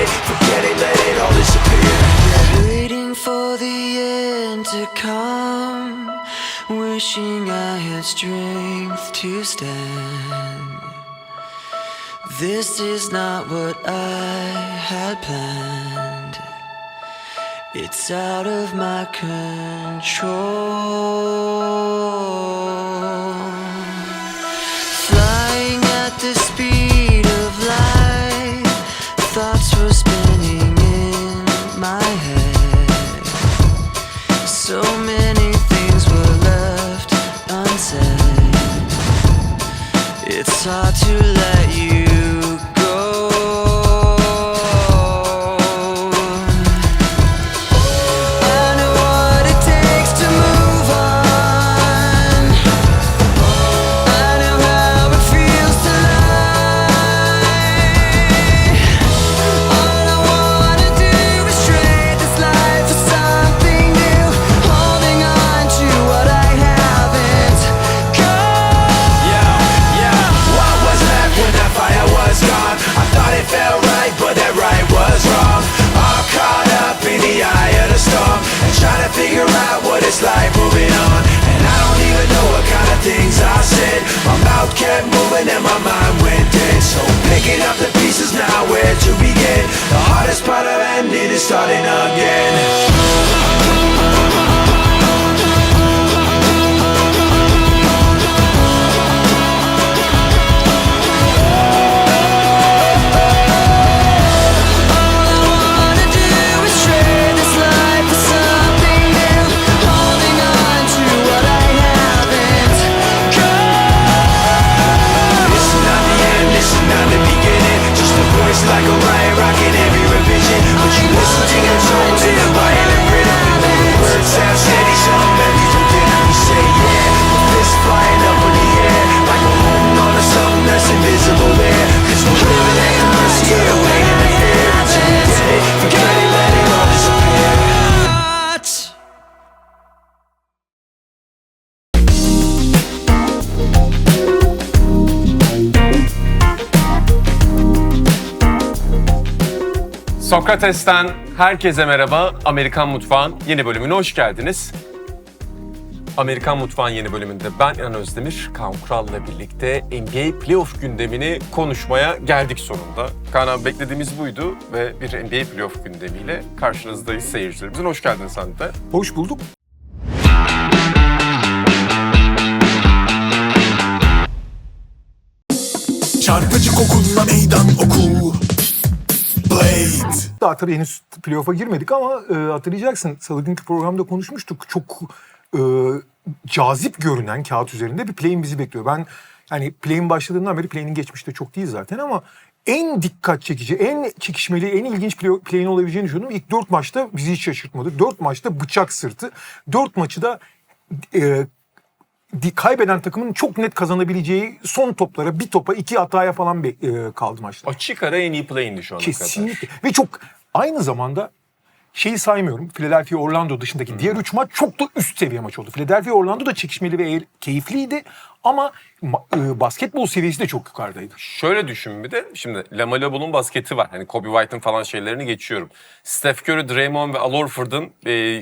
it, forget it, let it all disappear. Waiting for the end to come, wishing I had strength to stand. This is not what I had planned. It's out of my control. Flying at the speed of light, thoughts were spinning in my head. So many things were left unsaid. It's hard to let you go. I know what it takes to move on. I know how it feels to lie. All I wanna do is trade this life for something new, holding on to what I haven't got. Yeah, what was left when that fire was gone? I thought it felt right, but that right was wrong. All caught up in the eye of the storm, and trying to figure out what it's like moving on. And I don't even know what kind of things I said. My mouth kept moving and my mind went dead. So picking up the pieces now, where to begin? The hardest part of ending is starting again. Like a riot rocking every revision. Would you listen to your tones in the violent rhythm? Words sound steady, some melodies don't get me say yeah. The fists flying up in the air, like we're holding on to something that's invisible there. Cause we're living at the mercy of the pain and the fear. Until we get it, forget it, let it all disappear. Sokrates'ten herkese merhaba. Amerikan Mutfağı'nın yeni bölümüne hoş geldiniz. Amerikan Mutfağı'nın yeni bölümünde ben İnan Özdemir, Kaan Kural'la birlikte NBA playoff gündemini konuşmaya geldik sonunda. Kaan abi beklediğimiz buydu ve bir NBA playoff gündemiyle karşınızdayız seyircilerimizin. Hoş geldin sen de. Hoş bulduk. Çarpıcı kokunla meydan oku. Blade. Daha tabii henüz playoff'a girmedik ama hatırlayacaksın salı günkü programda konuşmuştuk. Çok cazip görünen kağıt üzerinde bir play-in bizi bekliyor. Ben yani play-in başladığından beri play-in'in geçmişte çok değil zaten ama en dikkat çekici, en çekişmeli, en ilginç play-in olabileceğini düşünüyorum. İlk 4 maçta bizi hiç şaşırtmadı. 4 maçta bıçak sırtı. 4 maçı da kaybeden takımın çok net kazanabileceği son toplara, bir topa, 2 hataya falan kaldı maçlar. Açık ara en iyi play-in'di şu ana kadar. Kesinlikle. Ve çok aynı zamanda şeyi saymıyorum. Philadelphia Orlando dışındaki diğer 3 maç çok da üst seviye maç oldu. Philadelphia Orlando da çekişmeli ve keyifliydi ama basketbol seviyesi de çok yukarıdaydı. Şöyle düşün bir de, şimdi Lamelo Ball'un basketi var. Hani Kobe White'ın falan şeylerini geçiyorum. Steph Curry, Draymond ve Al Horford'un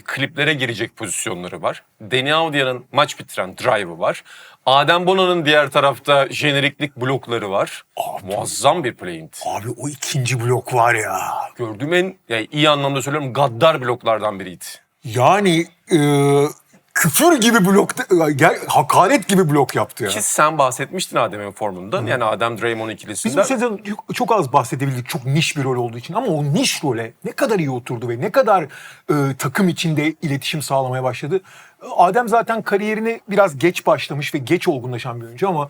kliplere girecek pozisyonları var. Danny Avdia'nın maç bitiren drive'ı var. Adem Bona'nın diğer tarafta jeneriklik blokları var. Muazzam bir play-in'di. Abi o ikinci blok var ya. Gördüğüm en yani iyi anlamda söylüyorum gaddar bloklardan biriydi. Yani küfür gibi blok, hakaret gibi blok yaptı ya. Ki sen bahsetmiştin Adem'in formundan. Yani Adem Draymond Biz ikilisinden. bu sezon çok az bahsedebildik. Çok niş bir rol olduğu için. Ama o niş role ne kadar iyi oturdu ve ne kadar takım içinde iletişim sağlamaya başladı. Adem zaten kariyerini biraz geç başlamış ve geç olgunlaşan bir oyuncu ama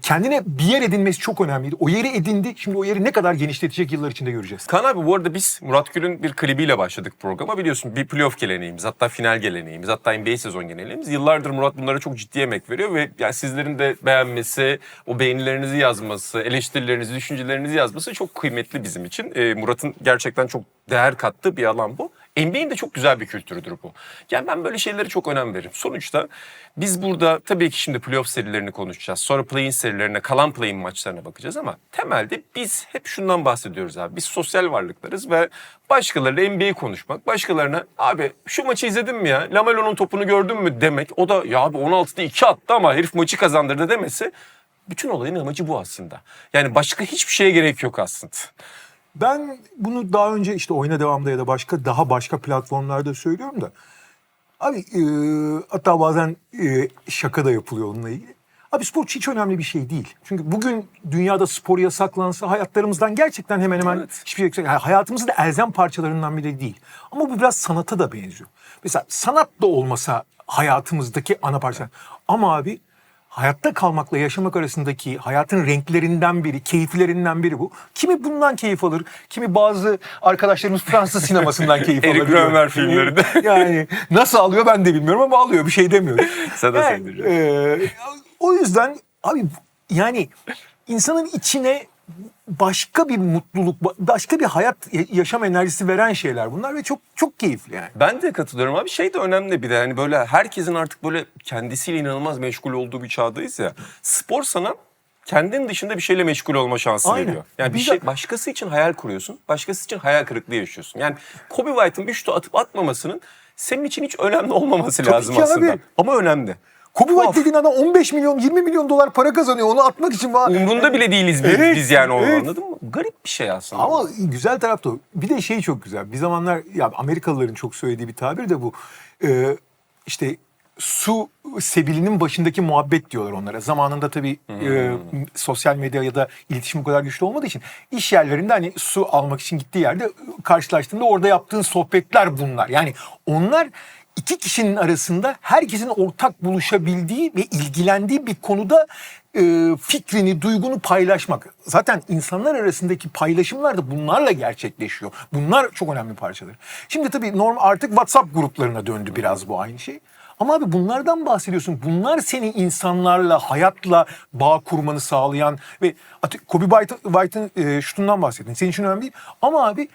kendine bir yer edinmesi çok önemliydi. O yeri edindi. Şimdi o yeri ne kadar genişletecek yıllar içinde göreceğiz. Kaan abi bu arada biz Murat Gül'ün bir klibiyle başladık programa. Biliyorsun bir playoff geleneğimiz, hatta final geleneğimiz, hatta NBA sezon geleneğimiz. Yıllardır Murat bunlara çok ciddi emek veriyor ve yani sizlerin de beğenmesi, o beğenilerinizi yazması, eleştirilerinizi, düşüncelerinizi yazması çok kıymetli bizim için. Murat'ın gerçekten çok değer kattığı bir alan bu. NBA'in de çok güzel bir kültürüdür bu. Yani ben böyle şeylere çok önem veririm. Sonuçta biz burada tabii ki şimdi playoff serilerini konuşacağız. Sonra play-in serilerine, kalan play-in maçlarına bakacağız ama temelde biz hep şundan bahsediyoruz abi. Biz sosyal varlıklarız ve başkalarıyla NBA'yi konuşmak, başkalarına abi şu maçı izledin mi ya? Lamelo'nun topunu gördün mü demek. O da ya abi 16'da 2 attı ama herif maçı kazandırdı demesi. Bütün olayın amacı bu aslında. Yani başka hiçbir şeye gerek yok aslında. Ben bunu daha önce işte Oyuna Devam'da ya da başka platformlarda söylüyorum da. Abi hatta bazen şaka da yapılıyor onunla ilgili. Abi spor hiç önemli bir şey değil. Çünkü bugün dünyada spor yasaklansa hayatlarımızdan gerçekten hemen hemen Evet. hiçbir şey, yani hayatımızın da elzem parçalarından biri değil. Ama bu biraz sanata da benziyor. Mesela sanat da olmasa hayatımızdaki ana parça. Ama abi hayatta kalmakla yaşamak arasındaki hayatın renklerinden biri, keyiflerinden biri bu. Kimi bundan keyif alır, kimi bazı arkadaşlarımız Fransız sinemasından keyif alır. Eric Rohmer filmlerinde. Yani nasıl alıyor ben de bilmiyorum ama alıyor, bir şey demiyorum. Sana da Yani, o yüzden abi yani insanın içine başka bir mutluluk, başka bir hayat yaşam enerjisi veren şeyler bunlar ve çok çok keyifli yani. Ben de katılıyorum abi. Şey de önemli bir de hani böyle herkesin artık böyle kendisiyle inanılmaz meşgul olduğu bir çağdayız ya. Spor sana kendin dışında bir şeyle meşgul olma şansı Aynen. veriyor. Yani bir Bir şey de- başkası için hayal kuruyorsun. Başkası için hayal kırıklığı yaşıyorsun. Yani Kobe White'ın bir şutu atıp atmamasının senin için hiç önemli olmaması Tabii lazım ki aslında. abi. Ama önemli. Kobe Tuhaf. White dediğin adam 15 milyon, 20 milyon dolar para kazanıyor. Onu atmak için Umrunda bile değiliz biz, Evet, biz yani onu, evet. anladın mı? Garip bir şey aslında. Ama güzel taraf da o. Bir de şey çok güzel. Bir zamanlar ya Amerikalıların çok söylediği bir tabir de bu. İşte su sebilinin başındaki muhabbet diyorlar onlara. Zamanında tabii sosyal medya ya da iletişim bu kadar güçlü olmadığı için iş yerlerinde hani su almak için gittiği yerde karşılaştığında orada yaptığın sohbetler bunlar. Yani onlar iki kişinin arasında herkesin ortak buluşabildiği ve ilgilendiği bir konuda fikrini, duygunu paylaşmak. Zaten insanlar arasındaki paylaşımlar da bunlarla gerçekleşiyor. Bunlar çok önemli parçalar. Şimdi tabii artık WhatsApp gruplarına döndü biraz bu aynı şey. Ama abi bunlardan bahsediyorsun. Bunlar seni insanlarla, hayatla bağ kurmanı sağlayan ve Kobe White'ın şutundan bahsettin. Senin için önemli değil. Ama abi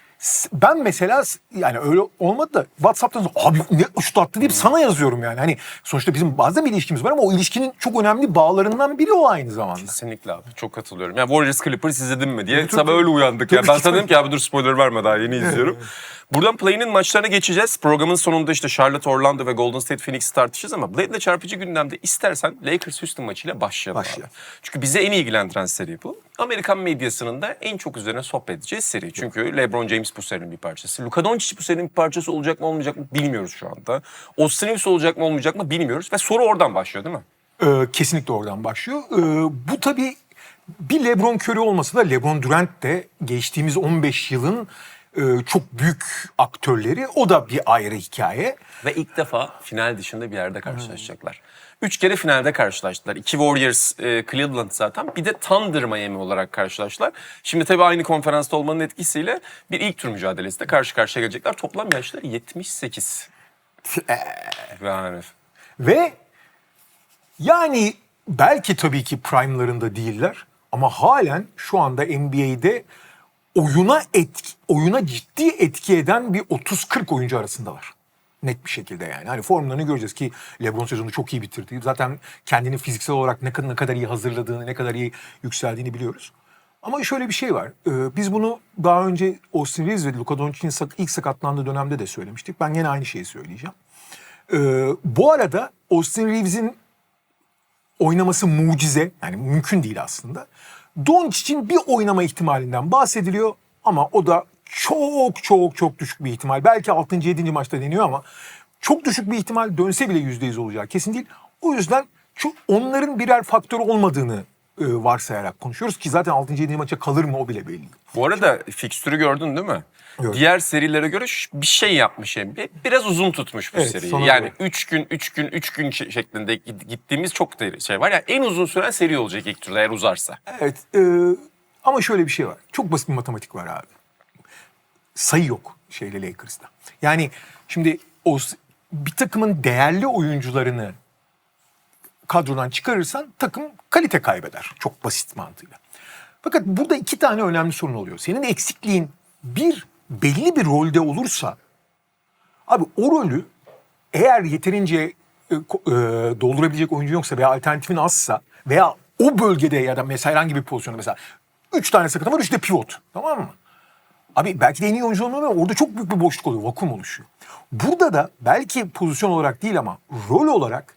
ben mesela yani öyle olmadı da WhatsApp'tan abi ne şut attı deyip sana yazıyorum yani. Hani sonuçta bizim bazen bir ilişkimiz var ama o ilişkinin çok önemli bağlarından biri o aynı zamanda. Kesinlikle abi. Çok katılıyorum. Yani Warriors Clippers izledin mi diye sabah öyle uyandık. Ya. Ben sana dedim ki abi dur spoiler verme daha yeni izliyorum. Buradan Play'in maçlarına geçeceğiz. Programın sonunda işte Charlotte, Orlando ve Golden State Phoenix'i tartışacağız ama Blade'le çarpıcı gündemde istersen Lakers Houston maçıyla başlayalım abi. Çünkü bize en ilgilendiren seri bu. Amerikan medyasının da en çok üzerine sohbet edeceği seri. Çünkü LeBron James bu serinin bir parçası. Luka Doncic bu serinin bir parçası olacak mı olmayacak mı bilmiyoruz şu anda. Austin Reeves olacak mı olmayacak mı bilmiyoruz. Ve soru oradan başlıyor değil mi? Kesinlikle oradan başlıyor. Bu tabii bir LeBron Curry olmasa da LeBron Durant de geçtiğimiz 15 yılın çok büyük aktörleri. O da bir ayrı hikaye. Ve ilk defa final dışında bir yerde karşılaşacaklar. 3 kere finalde karşılaştılar. 2 Warriors, Cleveland zaten. Bir de Thunder Miami olarak karşılaştılar. Şimdi tabii aynı konferansta olmanın etkisiyle bir ilk tur mücadelesinde karşı karşıya gelecekler. Toplam yaşları 78. Yani. Ve yani belki tabii ki prime'larında değiller ama halen şu anda NBA'de oyuna ciddi etki eden bir 30-40 oyuncu arasındalar. Net bir şekilde yani. Hani formlarını göreceğiz ki LeBron sezonu çok iyi bitirdi. Zaten kendini fiziksel olarak ne kadar iyi hazırladığını, ne kadar iyi yükseldiğini biliyoruz. Ama şöyle bir şey var. Biz bunu daha önce Austin Reeves ve Luka Doncic'in ilk sakatlandığı dönemde de söylemiştik. Ben yine aynı şeyi söyleyeceğim. Bu arada Austin Reeves'in oynaması mucize. Yani mümkün değil aslında. Doncic'in bir oynama ihtimalinden bahsediliyor ama o da çok düşük bir ihtimal. Belki 6. 7. maçta deniyor ama çok düşük bir ihtimal, dönse bile %100 olacağı kesin değil. O yüzden onların birer faktör olmadığını varsayarak konuşuyoruz ki zaten 6. 7. maça kalır mı o bile belli. Bu arada fikstürü gördün değil mi? Gördüm. Diğer serilere göre bir şey yapmış NBA. Biraz uzun tutmuş bu Evet, seriyi. sonra Yani doğru. 3 gün şeklinde gittiğimiz çok da şey var. Yani en uzun süren seri olacak ilk turda eğer uzarsa. Evet ama şöyle bir şey var. Çok basit bir matematik var abi. Sayı yok Lakers'ta. Yani şimdi bir takımın değerli oyuncularını kadrodan çıkarırsan takım kalite kaybeder. Çok basit mantığıyla. Fakat burada 2 tane önemli sorun oluyor. Senin eksikliğin belli bir rolde olursa Abi o rolü eğer yeterince doldurabilecek oyuncu yoksa veya alternatifin azsa veya o bölgede ya da mesela herhangi bir pozisyonda mesela 3 tane sakatım var, 3 de pivot. Tamam mı? Abi belki de en iyi oyuncu olmuyor ama orada çok büyük bir boşluk oluyor. Vakum oluşuyor. Burada da belki pozisyon olarak değil ama rol olarak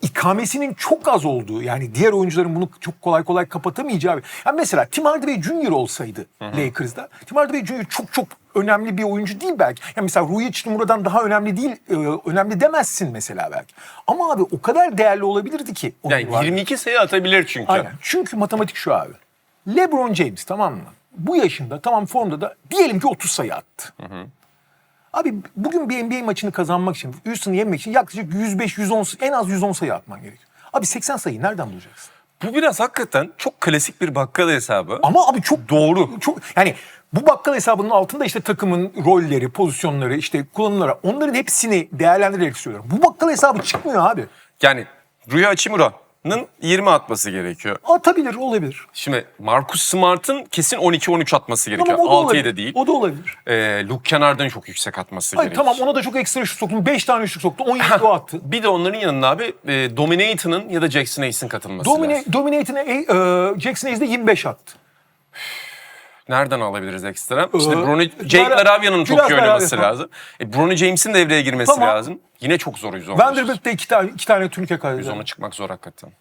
ikamesinin çok az olduğu, yani diğer oyuncuların bunu çok kolay kolay kapatamayacağı. Yani mesela Tim Hardaway Jr. olsaydı Lakers'da, Tim Hardaway Jr. çok önemli bir oyuncu değil belki. Yani mesela Rui Hachimura'dan daha önemli değil, önemli demezsin mesela belki. Ama abi o kadar değerli olabilirdi ki. Yani 22 sayı atabilir çünkü. Aynen. Çünkü matematik şu abi. LeBron James, tamam mı? Bu yaşında, tamam, formda da diyelim ki 30 sayı attı. Abi bugün bir NBA maçını kazanmak için, Houston'ı yenmek için yaklaşık 105-110, en az 110 sayı atman gerekiyor. Abi 80 sayıyı nereden bulacaksın? Bu biraz hakikaten çok klasik bir bakkal hesabı. Ama abi çok Doğru. Çok, yani bu bakkal hesabının altında işte takımın rolleri, pozisyonları, işte kullanımları, onların hepsini değerlendirerek söylüyorum. Bu bakkal hesabı çıkmıyor abi. Yani Rui Hachimura'nın 20 atması gerekiyor. Atabilir, olabilir. Şimdi Marcus Smart'ın kesin 12-13 atması gerekiyor. Tamam, o da 6-7 olabilir. değil. O da olabilir. Luke Kennard'ın çok yüksek atması Hayır, gerekiyor. tamam, ona da çok ekstra şut soktum. 5 tane şut soktu. 17 o attı. Bir de onların yanına abi Dominator'ın ya da Jackson Hayes'in katılması lazım. Dominate'ine Jackson Hayes de 25 attı. Nereden alabiliriz ekstra? İşte Lara- Jake Laravia'nın çok biraz iyi oynaması Laravia, lazım. Bronny James'in devreye girmesi Tamam. lazım. Yine çok zor 110. Vanderbilt'te iki tane turnike kaybetti. 110'a çıkmak zor hakikaten.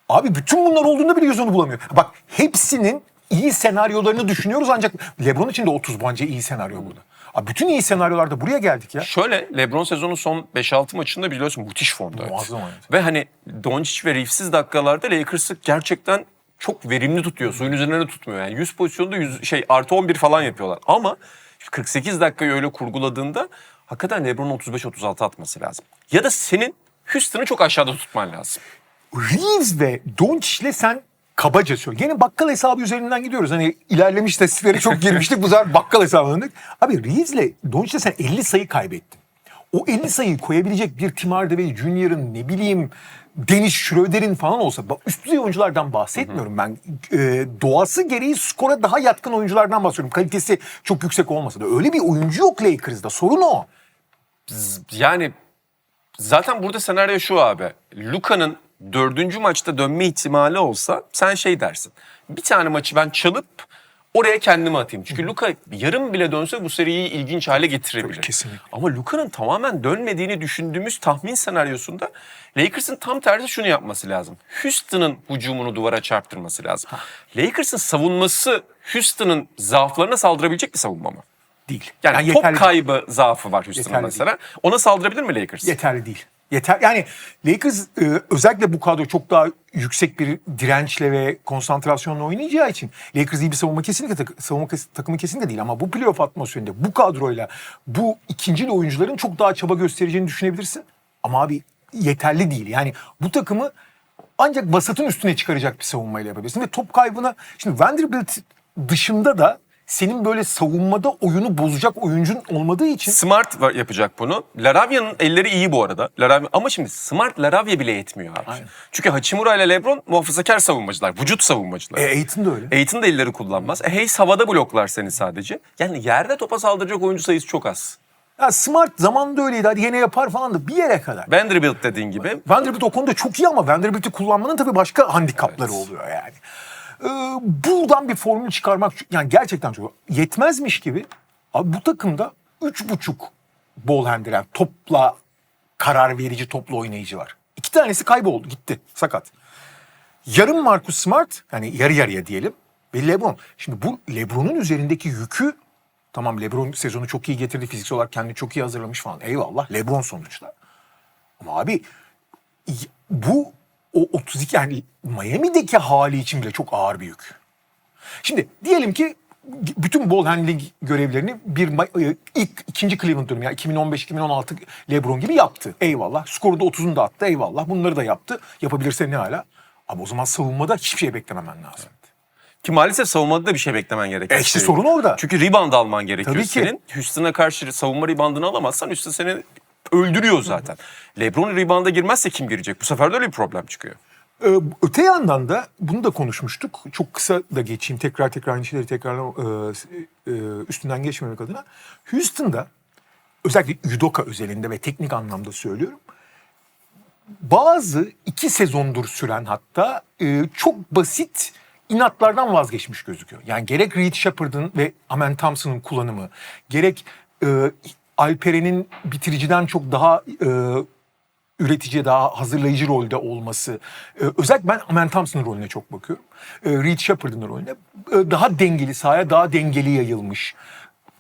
Abi bütün bunlar olduğunda bile 110'u bulamıyor. Bak hepsinin iyi senaryolarını düşünüyoruz ancak LeBron için de 30 bence iyi senaryo burada. Abi bütün iyi senaryolarda buraya geldik ya. Şöyle LeBron sezonun son 5-6 maçında biliyorsun müthiş formdaydı. Muazzam oynadı. Ve hani Doncic ve Reeves'siz dakikalarda Lakers'ı gerçekten çok verimli tutuyor. Suyun üzerine tutmuyor. Yani 100 pozisyonda artı 11 falan yapıyorlar. Ama 48 dakikayı öyle kurguladığında hakikaten LeBron'un 35-36 atması lazım. Ya da senin Houston'ı çok aşağıda tutman lazım. Reeves ve Doncic'le sen kabaca söyle. Gene bakkal hesabı üzerinden gidiyoruz. Hani ilerlemiş istatistiklere çok girmiştik. Bu sefer bakkal hesabına. Abi Reeves'le Doncic'le sen 50 sayı kaybettin. O 50 sayıyı koyabilecek bir Tim Hardaway Jr.'ın, ne bileyim Dennis Schroeder'in falan olsa, bak üst düzey oyunculardan bahsetmiyorum ben. Doğası gereği skora daha yatkın oyunculardan bahsediyorum. Kalitesi çok yüksek olmasa da. Öyle bir oyuncu yok Lakers'da. Sorun o. Yani zaten burada senaryo şu abi. Luka'nın 4. maçta dönme ihtimali olsa sen şey dersin. Bir tane maçı ben çalıp oraya kendimi atayım. Çünkü Luka yarım bile dönse bu seriyi ilginç hale getirebilir. Tabii, kesinlikle. Ama Luka'nın tamamen dönmediğini düşündüğümüz tahmin senaryosunda Lakers'ın tam tersi şunu yapması lazım. Houston'ın hücumunu duvara çarptırması lazım. Lakers'ın savunması Houston'ın zaaflarına saldırabilecek bir savunma mı? Değil. Yani top yeterli, kaybı zaafı var Houston'ın Yeterli mesela. Ona saldırabilir mi Lakers? yeterli değil. Yeter. Yani Lakers özellikle bu kadro çok daha yüksek bir dirençle ve konsantrasyonla oynayacağı için Lakers iyi bir savunma takımı kesinlikle değil, ama bu playoff atmosferinde bu kadroyla bu ikincil oyuncuların çok daha çaba göstereceğini düşünebilirsin. Ama abi yeterli değil. Yani bu takımı ancak basatın üstüne çıkaracak bir savunmayla yapabilirsin ve top kaybına, şimdi Vanderbilt dışında da senin böyle savunmada oyunu bozacak oyuncun olmadığı için. Smart yapacak bunu. Laravia'nın elleri iyi bu arada. Ama şimdi Smart Laravia bile yetmiyor abi. Aynen. Çünkü Hachimura ile LeBron muhafazakar savunmacılar, vücut savunmacılar. Aiton da öyle. Aiton da elleri kullanmaz. Hayes havada bloklar seni sadece. Yani yerde topa saldıracak oyuncu sayısı çok az. Ya Smart zamanında öyleydi, hadi yine yapar falan da bir yere kadar. Vanderbilt dediğin gibi. Vanderbilt o konuda çok iyi ama Vanderbilt'i kullanmanın tabii başka handikapları oluyor yani. Buradan bir formül çıkarmak yani gerçekten çok yetmezmiş gibi. Abi bu takımda 3,5 ball handler, topla karar verici, topla oynayıcı var. 2 tanesi kayboldu, gitti, sakat. Yarım Marcus Smart, yani yarı yarıya diyelim, ve LeBron. Şimdi bu LeBron'un üzerindeki yükü, tamam LeBron sezonu çok iyi getirdi, fiziksel olarak kendini çok iyi hazırlamış falan, eyvallah, LeBron sonuçta. Ama abi bu o 32, yani Miami'deki hali için bile çok ağır bir yük. Şimdi diyelim ki bütün ball handling görevlerini ikinci Cleveland dönemi, yani 2015-2016 LeBron gibi yaptı. Eyvallah. Skoru da 30'unu da attı. Eyvallah. Bunları da yaptı. Yapabilirse ne hala? Ama o zaman savunmada hiçbir şey beklememen lazım. Ki maalesef savunmada da bir şey beklemen gerekiyor. İşte sorun orada. Çünkü rebound alman gerekiyor Tabii ki. senin. Houston'a karşı savunma reboundını alamazsan Houston seni öldürüyor zaten. LeBron rebound'a girmezse kim girecek? Bu sefer de öyle bir problem çıkıyor. Öte yandan da bunu da konuşmuştuk. Çok kısa da geçeyim. Tekrar aynı şeyleri üstünden geçmemek adına. Houston'da özellikle Udoka özelinde ve teknik anlamda söylüyorum. Bazı 2 sezondur süren hatta çok basit inatlardan vazgeçmiş gözüküyor. Yani gerek Reed Shepherd'ın ve Amen Thompson'ın kullanımı, gerek Alperen'in bitiriciden çok daha üretici, daha hazırlayıcı rolde olması. Özellikle ben Amen Thompson'ın rolüne çok bakıyorum. Reed Shepherd'ın rolüne. Daha dengeli sahaya, daha dengeli yayılmış.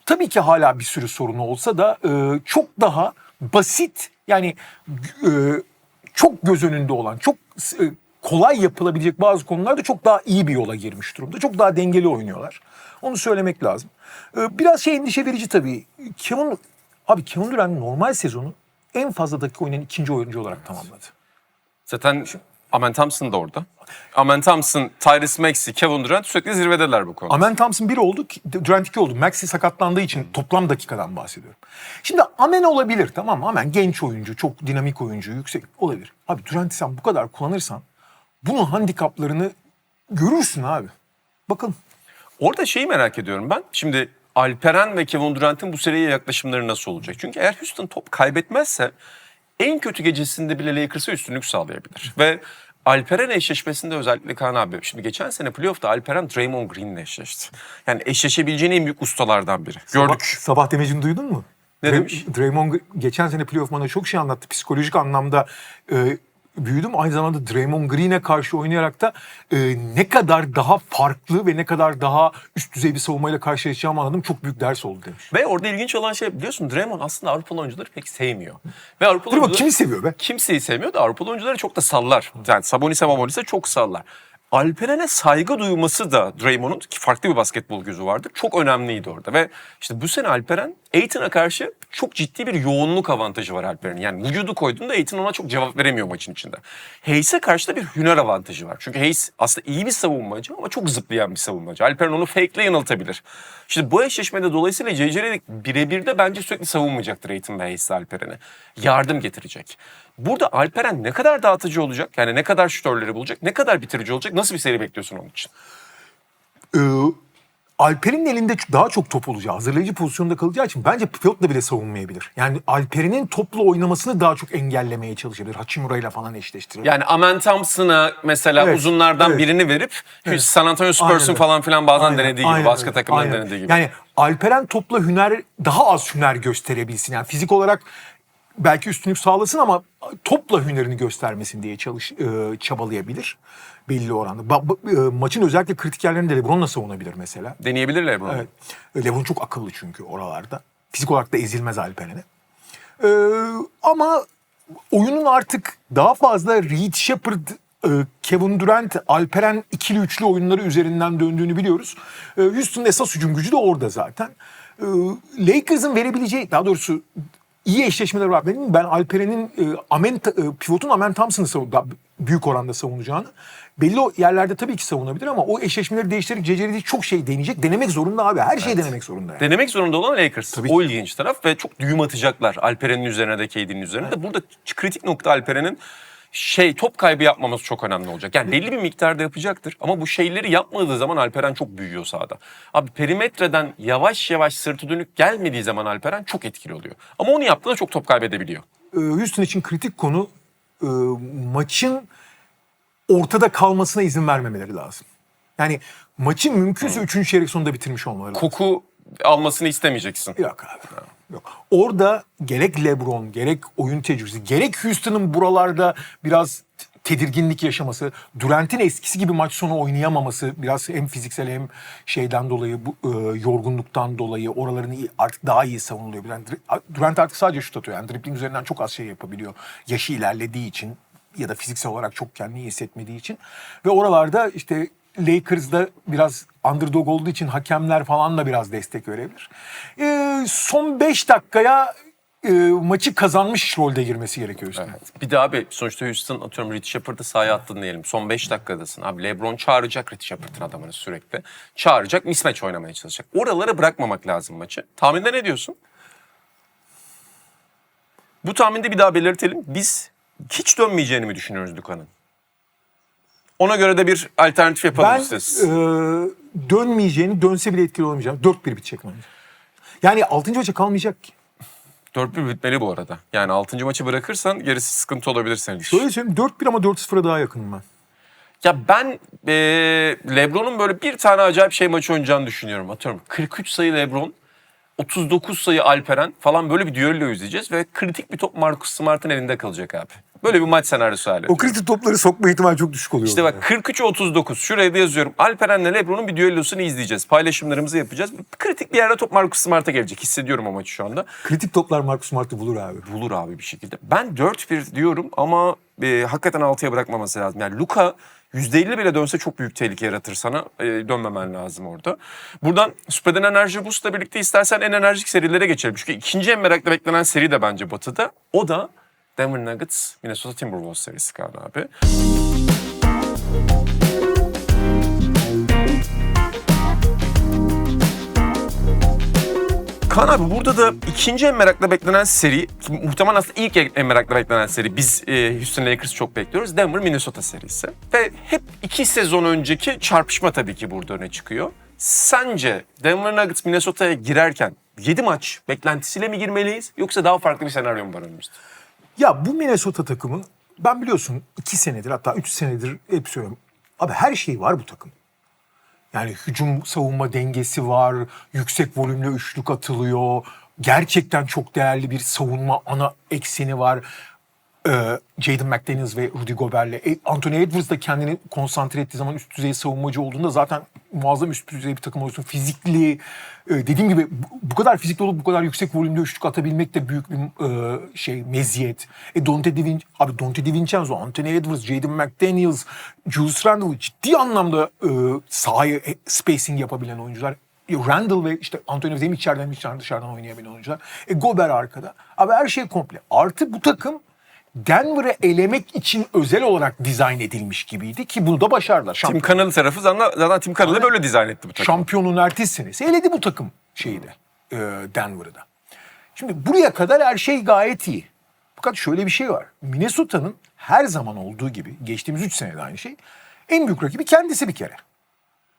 Tabii ki hala bir sürü sorunu olsa da çok daha basit, yani çok göz önünde olan, çok kolay yapılabilecek bazı konularda çok daha iyi bir yola girmiş durumda. Çok daha dengeli oynuyorlar. Onu söylemek lazım. Biraz endişe verici tabii. Kevin Durant normal sezonu en fazla dakika oynayan 2. oyuncu olarak tamamladı. Zaten Amen Thompson da orada. Amen Thompson, Tyrese Maxey, Kevin Durant sürekli zirvedeler bu konuda. Amen Thompson 1 oldu, Durant 2 oldu. Maxey sakatlandığı için toplam dakikadan bahsediyorum. Şimdi Amen olabilir, tamam mı? Amen genç oyuncu, çok dinamik oyuncu, yüksek olabilir. Abi Durant'i sen bu kadar kullanırsan bunun handikaplarını görürsün abi. Bakalım. Orada şeyi merak ediyorum ben. Şimdi Alperen ve Kevin Durant'in bu seriye yaklaşımları nasıl olacak? Çünkü eğer Houston top kaybetmezse en kötü gecesinde bile Lakers'a üstünlük sağlayabilir. Ve Alperen eşleşmesinde özellikle Kaan abi. Şimdi geçen sene playoff'ta Alperen Draymond Green'le eşleşti. Yani eşleşebileceğin en büyük ustalardan biri. Gördük. Sabah demecini duydun mu? Ne demiş? Draymond geçen sene playoff bana çok şey anlattı. Psikolojik anlamda büyüdüm. Aynı zamanda Draymond Green'e karşı oynayarak da ne kadar daha farklı ve ne kadar daha üst düzey bir savunmayla karşılaşacağımı anladım. Çok büyük ders oldu demiş. Ve orada ilginç olan şey biliyorsun Draymond aslında Avrupalı oyuncuları pek sevmiyor. Ve Avrupalı Dur bak, oyuncuları kimi seviyor be? kimseyi sevmiyor da Avrupalı oyuncuları çok da sallar. Yani Sabonis'e çok sallar. Alperen'e saygı duyması da Draymond'un, ki farklı bir basketbol gözü vardır, çok önemliydi orada. Ve işte bu sene Alperen Ayton'a karşı çok ciddi bir yoğunluk avantajı var Alperen'in. Yani vücudu koyduğunda Ayton ona çok cevap veremiyor maçın içinde. Hayes'e karşı da bir hüner avantajı var. Çünkü Hayes aslında iyi bir savunmacı ama çok zıplayan bir savunmacı. Alperen onu fake'le yanıltabilir. İşte bu eşleşmede dolayısıyla J.J. Redick birebir de bence sürekli savunmayacaktır Ayton ve Hayes'e Alperen'e. Yardım getirecek. Burada Alperen ne kadar dağıtıcı olacak? Yani ne kadar şütörleri bulacak? Ne kadar bitirici olacak? Nasıl bir seri bekliyorsun onun için? Alperen'in elinde daha çok top olacağı, hazırlayıcı pozisyonda kalacağı için bence pivotla bile savunmayabilir. Yani Alperen'in topla oynamasını daha çok engellemeye çalışabilir. Hachimura'yla falan eşleştirir. Yani Amen Thompson'a mesela Evet, uzunlardan evet. birini verip San Antonio Aynen Spurs'un öyle. falan filan bazen Aynen, denediği gibi, aynen başka öyle, takımların aynen. denediği gibi. Yani Alperen topla daha az hüner gösterebilsin. Yani fizik olarak belki üstünlük sağlasın ama topla hünerini göstermesin diye çabalayabilir belli oranda. Maçın özellikle kritik yerlerinde LeBron'la savunabilir mesela. Deneyebilirler bunu. Evet. LeBron çok akıllı çünkü oralarda. Fizik olarak da ezilmez Alperen'e. Ama oyunun artık daha fazla Reed Shepherd, Kevin Durant, Alperen ikili üçlü oyunları üzerinden döndüğünü biliyoruz. Houston'ın esas hücum gücü de orada zaten. Lakers'ın verebileceği, daha doğrusu iyi eşleşmeler var. Ben Alperen'in pivotun Amen Thompson'ı büyük oranda savunacağını, belli o yerlerde tabii ki savunabilir ama o eşleşmeleri değiştirerek J.J. çok şey deneyecek. Denemek zorunda abi. Her şeyi denemek zorunda. Yani. Denemek zorunda olan Lakers. Tabii. O ilginç taraf ve çok düğüm atacaklar Alperen'in üzerine de KD'nin üzerine de. Burada kritik nokta Alperen'in top kaybı yapmaması çok önemli olacak. Yani belli bir miktarda yapacaktır ama bu şeyleri yapmadığı zaman Alperen çok büyüyor sahada. Abi perimetreden yavaş yavaş sırtı dönük gelmediği zaman Alperen çok etkili oluyor. Ama onu yaptığında çok top kaybedebiliyor. Houston için kritik konu maçın ortada kalmasına izin vermemeleri lazım. Yani maçın mümkünse 3. çeyrek sonunda bitirmiş olmaları lazım. Koku almasını istemeyeceksin. Yok abi. Yok. Orada gerek LeBron, gerek oyun tecrübesi, gerek Houston'ın buralarda biraz tedirginlik yaşaması, Durant'in eskisi gibi maç sonu oynayamaması, biraz hem fiziksel hem şeyden dolayı, yorgunluktan dolayı oralarını artık daha iyi savunuluyor. Yani Durant artık sadece şut atıyor. Yani dribbling üzerinden çok az şey yapabiliyor. Yaşı ilerlediği için ya da fiziksel olarak çok kendini iyi hissetmediği için. Ve oralarda işte Lakers'da biraz underdog olduğu için hakemler falan da biraz destek verebilir. Son 5 dakikaya maçı kazanmış rolde girmesi gerekiyor işte. Evet. Bir de abi sonuçta Houston atıyorum Reed Shepherd'ı sahaya attın diyelim. Son 5 dakikadasın. Abi LeBron çağıracak Reed Shepherd'ın adamını sürekli. Çağıracak, mismatch oynamaya çalışacak. Oralara bırakmamak lazım maçı. Tahminde ne diyorsun? Bu tahminde bir daha belirtelim. Biz hiç dönmeyeceğini mi düşünüyoruz Duka'nın? Ona göre de bir alternatif yapalım Ben siz. dönmeyeceğini, dönse bile etkili olamayacağını, 4-1 bitecek bence. Yani 6. maça kalmayacak ki. 4-1 bitmeli bu arada. Yani 6. maçı bırakırsan gerisi sıkıntı olabilir senin için. Şöyle söyleyeyim 4-1 ama 4-0'a daha yakınım ben. Ya ben LeBron'un böyle bir tane acayip şey maçı oynayacağını düşünüyorum. Atıyorum 43 sayı LeBron, 39 sayı Alperen falan böyle bir düello izleyeceğiz ve kritik bir top Marcus Smart'ın elinde kalacak abi. Böyle bir maç senaryosu hali. O kritik topları sokma ihtimali çok düşük oluyor. İşte bak 43-39 şuraya da yazıyorum. Alperen'le LeBron'un bir düellosunu izleyeceğiz. Paylaşımlarımızı yapacağız. Kritik bir yerde top Marcus Smart'a gelecek. Hissediyorum o maçı şu anda. Kritik toplar Marcus Smart'ı bulur abi. Bulur abi bir şekilde. Ben 4-1 diyorum ama hakikaten 6'ya bırakmaması lazım. Yani Luka %50 bile dönse çok büyük tehlike yaratır sana. Dönmemen lazım orada. Buradan Süper'den Enerji Boost'la birlikte istersen en enerjik serilere geçelim. Çünkü ikinci en merakla beklenen seri de bence Batı'da. O da Denver Nuggets, Minnesota Timberwolves serisi Kaan abi. Kaan abi burada da ikinci en merakla beklenen seri, muhtemelen aslında ilk en merakla beklenen seri, biz Houston Lakers'ı çok bekliyoruz. Denver Minnesota serisi. Ve hep 2 sezon önceki çarpışma tabii ki burada öne çıkıyor. Sence Denver Nuggets Minnesota'ya girerken 7 maç beklentisiyle mi girmeliyiz yoksa daha farklı bir senaryo mu var önümüzde? Ya bu Minnesota takımın ben biliyorsun 2 senedir hatta 3 senedir hep söylüyorum. Abi her şey var bu takım. Yani hücum savunma dengesi var, yüksek volümlü üçlük atılıyor. Gerçekten çok değerli bir savunma ana ekseni var. Jaden McDaniels ve Rudy Gobert'le. Anthony Edwards da kendini konsantre ettiği zaman üst düzey savunmacı olduğunda zaten muazzam üst düzey bir takım olsun. Fizikli, dediğim gibi bu kadar fizikli olup bu kadar yüksek volümlü üçlük atabilmek de büyük bir meziyet. Donte DiVincenzo, Anthony Edwards, Jaden McDaniels, Julius Randle ciddi anlamda sahaya spacing yapabilen oyuncular. Randle ve işte Anthony Edwards hem içeriden hem dışarıdan oynayabilen oyuncular. Gobert arkada. Abi her şey komple. Artı bu takım Denver'ı elemek için özel olarak dizayn edilmiş gibiydi ki bunu da başardılar. Tim Connelly tarafı zaten Tim Connelly böyle dizayn etti bu takımı. Şampiyonun ertesi senesi eledi bu takım Denver'ı da. Şimdi buraya kadar her şey gayet iyi. Fakat şöyle bir şey var. Minnesota'nın her zaman olduğu gibi geçtiğimiz 3 senede aynı şey. En büyük rakibi kendisi bir kere.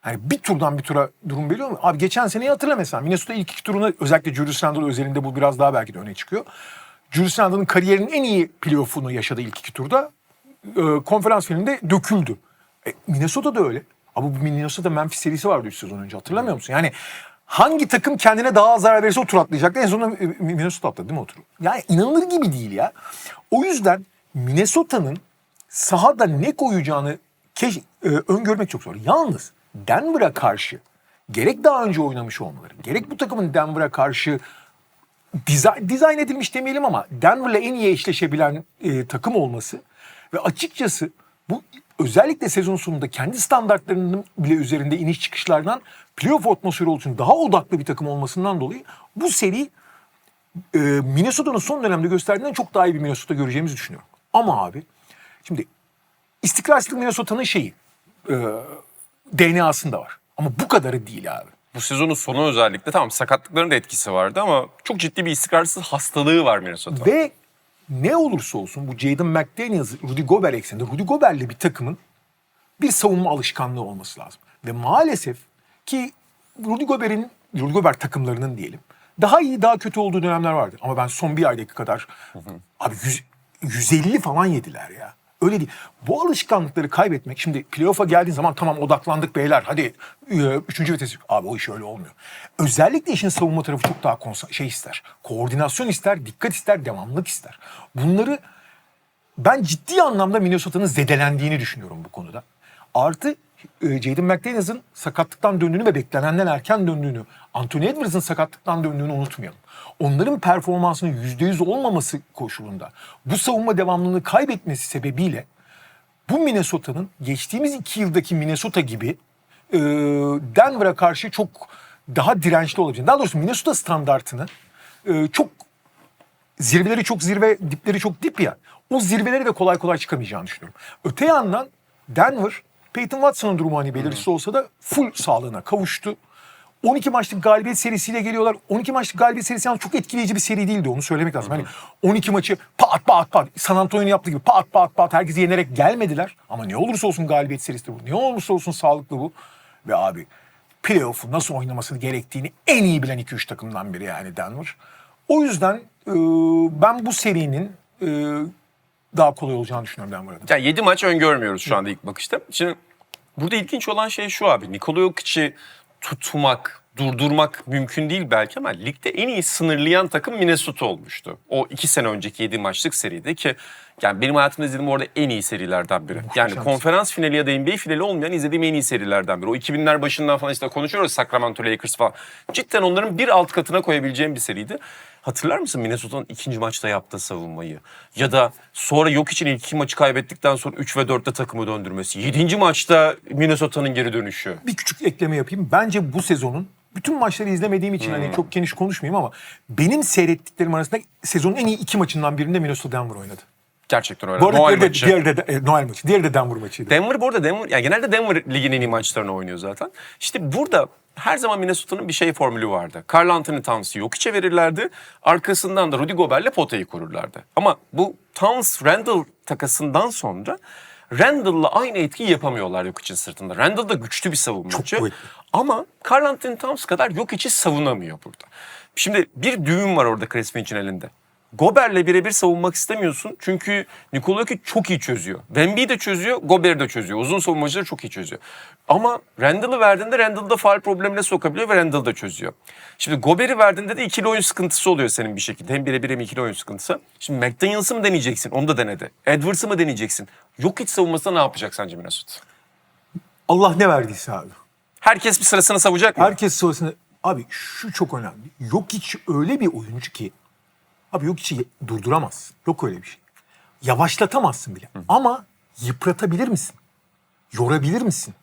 Yani bir turdan bir tura durum belli olmuyor. Abi geçen seneyi hatırla mesela. Minnesota ilk 2 turuna özellikle Julius Randle özelinde bu biraz daha belki de öne çıkıyor. Julius Randle'ın kariyerinin en iyi playoff'unu yaşadığı ilk 2 turda konferans finalinde döküldü. Minnesota da öyle. Ama bu Minnesota Memphis serisi vardı 3 sezon önce hatırlamıyor musun? Yani hangi takım kendine daha az zarar verirse o tur atlayacaktı. En sonunda Minnesota atladı değil mi o turu? Yani inanılır gibi değil ya. O yüzden Minnesota'nın sahada ne koyacağını öngörmek çok zor. Yalnız Denver'a karşı gerek daha önce oynamış olmaları, gerek bu takımın Denver'a karşı dizayn edilmiş demeyelim ama Denver'la en iyi eşleşebilen takım olması ve açıkçası bu özellikle sezon sonunda kendi standartlarının bile üzerinde iniş çıkışlardan playoff atmosferi olduğu için daha odaklı bir takım olmasından dolayı bu seri Minnesota'nın son dönemde gösterdiğinden çok daha iyi bir Minnesota göreceğimizi düşünüyorum. Ama abi şimdi istikrarsızlık Minnesota'nın DNA'sında var. Ama bu kadarı değil abi. Bu sezonun sonu özellikle tamam sakatlıkların da etkisi vardı ama çok ciddi bir istikrarsız hastalığı var Minnesota. Ve ne olursa olsun bu Jaden McDaniels, Rudy Gobert ekseninde Rudy Gobert'le bir takımın bir savunma alışkanlığı olması lazım. Ve maalesef ki Rudy Gobert takımlarının diyelim daha iyi daha kötü olduğu dönemler vardı. Ama ben son bir aydaki kadar abi 150 falan yediler ya. Öyle değil. Bu alışkanlıkları kaybetmek, şimdi playoff'a geldiğin zaman tamam odaklandık beyler hadi 3. vites. Abi o iş öyle olmuyor. Özellikle işin savunma tarafı çok daha ister. Koordinasyon ister, dikkat ister, devamlılık ister. Bunları ben ciddi anlamda Minnesota'nın zedelendiğini düşünüyorum bu konuda. Artı Jaden McDaniels'ın sakatlıktan döndüğünü ve beklenenden erken döndüğünü, Anthony Edwards'ın sakatlıktan döndüğünü unutmayalım. Onların performansının %100 olmaması koşulunda bu savunma devamlılığını kaybetmesi sebebiyle bu Minnesota'nın geçtiğimiz 2 yıldaki Minnesota gibi Denver'a karşı çok daha dirençli olabileceğini, daha doğrusu Minnesota standartını çok zirveleri çok zirve, dipleri çok dip ya. O zirveleri de kolay kolay çıkamayacağını düşünüyorum. Öte yandan Denver, Peyton Watson'ın durumu hani belirsiz olsa da full sağlığına kavuştu. 12 maçlık galibiyet serisiyle geliyorlar. 12 maçlık galibiyet serisi yalnız çok etkileyici bir seri değildi, onu söylemek lazım. Hani 12 maçı pat San Antonio yaptığı gibi pat herkesi yenerek gelmediler. Ama ne olursa olsun galibiyet serisi bu. Ne olursa olsun sağlıklı bu. Ve abi playoff'u nasıl oynamasını gerektiğini en iyi bilen 2-3 takımdan biri yani Denver. O yüzden ben bu serinin daha kolay olacağını düşünüyorum Denver adına. Yani 7 maç öngörmüyoruz şu anda ilk bakışta. Şimdi burada ilginç olan şey şu abi. Nikola Jokic'i tutmak, durdurmak mümkün değil belki ama ligde en iyi sınırlayan takım Minnesota olmuştu. O 2 sene önceki 7 maçlık seride ki yani benim hayatımda izlediğim orada en iyi serilerden biri. Yani konferans finali ya da NBA finali olmayan izlediğim en iyi serilerden biri. O 2000'ler başından falan işte konuşuyoruz Sacramento Lakers falan. Cidden onların bir alt katına koyabileceğim bir seriydi. Hatırlar mısın Minnesota'nın ikinci maçta yaptığı savunmayı? Ya da sonra yok için ilk 2 maçı kaybettikten sonra 3 ve 4'te takımı döndürmesi. 7. maçta Minnesota'nın geri dönüşü. Bir küçük ekleme yapayım. Bence bu sezonun bütün maçları izlemediğim için hani çok geniş konuşmayayım ama benim seyrettiklerim arasında sezonun en iyi 2 maçından birinde Minnesota Denver oynadı. Gerçekten öyle. Bu arada Noel diğeri de, maçı. Noel maçı. Diğeri de Denver maçıydı. Denver bu arada yani genelde Denver ligin en iyi maçlarını oynuyor zaten. İşte burada her zaman Minnesota'nın bir şey formülü vardı. Karl Anthony Towns'u Jokic'e verirlerdi. Arkasından da Rudy Gobert'le potayı korurlardı. Ama bu Towns-Randall takasından sonra Randall'la aynı etkiyi yapamıyorlar Jokic'in sırtında. Randall da güçlü bir savunmacı. Çok kuvvetli. Ama Karl Anthony Towns kadar Jokic'i savunamıyor burada. Şimdi bir düğüm var orada Chris Finch'in elinde. Gobert'le birebir savunmak istemiyorsun çünkü Nikola Jokic çok iyi çözüyor. Wemby'yi de çözüyor, Gobert'i de çözüyor. Uzun savunmacıları çok iyi çözüyor. Ama Randall'ı verdiğinde Randall'ı da faul problemine sokabiliyor ve Randall da çözüyor. Şimdi Gobert'i verdiğinde de ikili oyun sıkıntısı oluyor senin bir şekilde. Hem birebir hem ikili oyun sıkıntısı. Şimdi McDaniels'ı mı deneyeceksin? Onu da denedi. Edwards'ı mı deneyeceksin? Jokic savunmasında ne yapacak sence Minnesota? Allah ne verdiyse abi. Herkes bir sırasını savacak mı? Herkes sırasında... Abi şu çok önemli. Jokic öyle bir oyuncu ki abi Jokic'i durduramazsın. Yok öyle bir şey. Yavaşlatamazsın bile. Ama yıpratabilir misin? Yorabilir misin?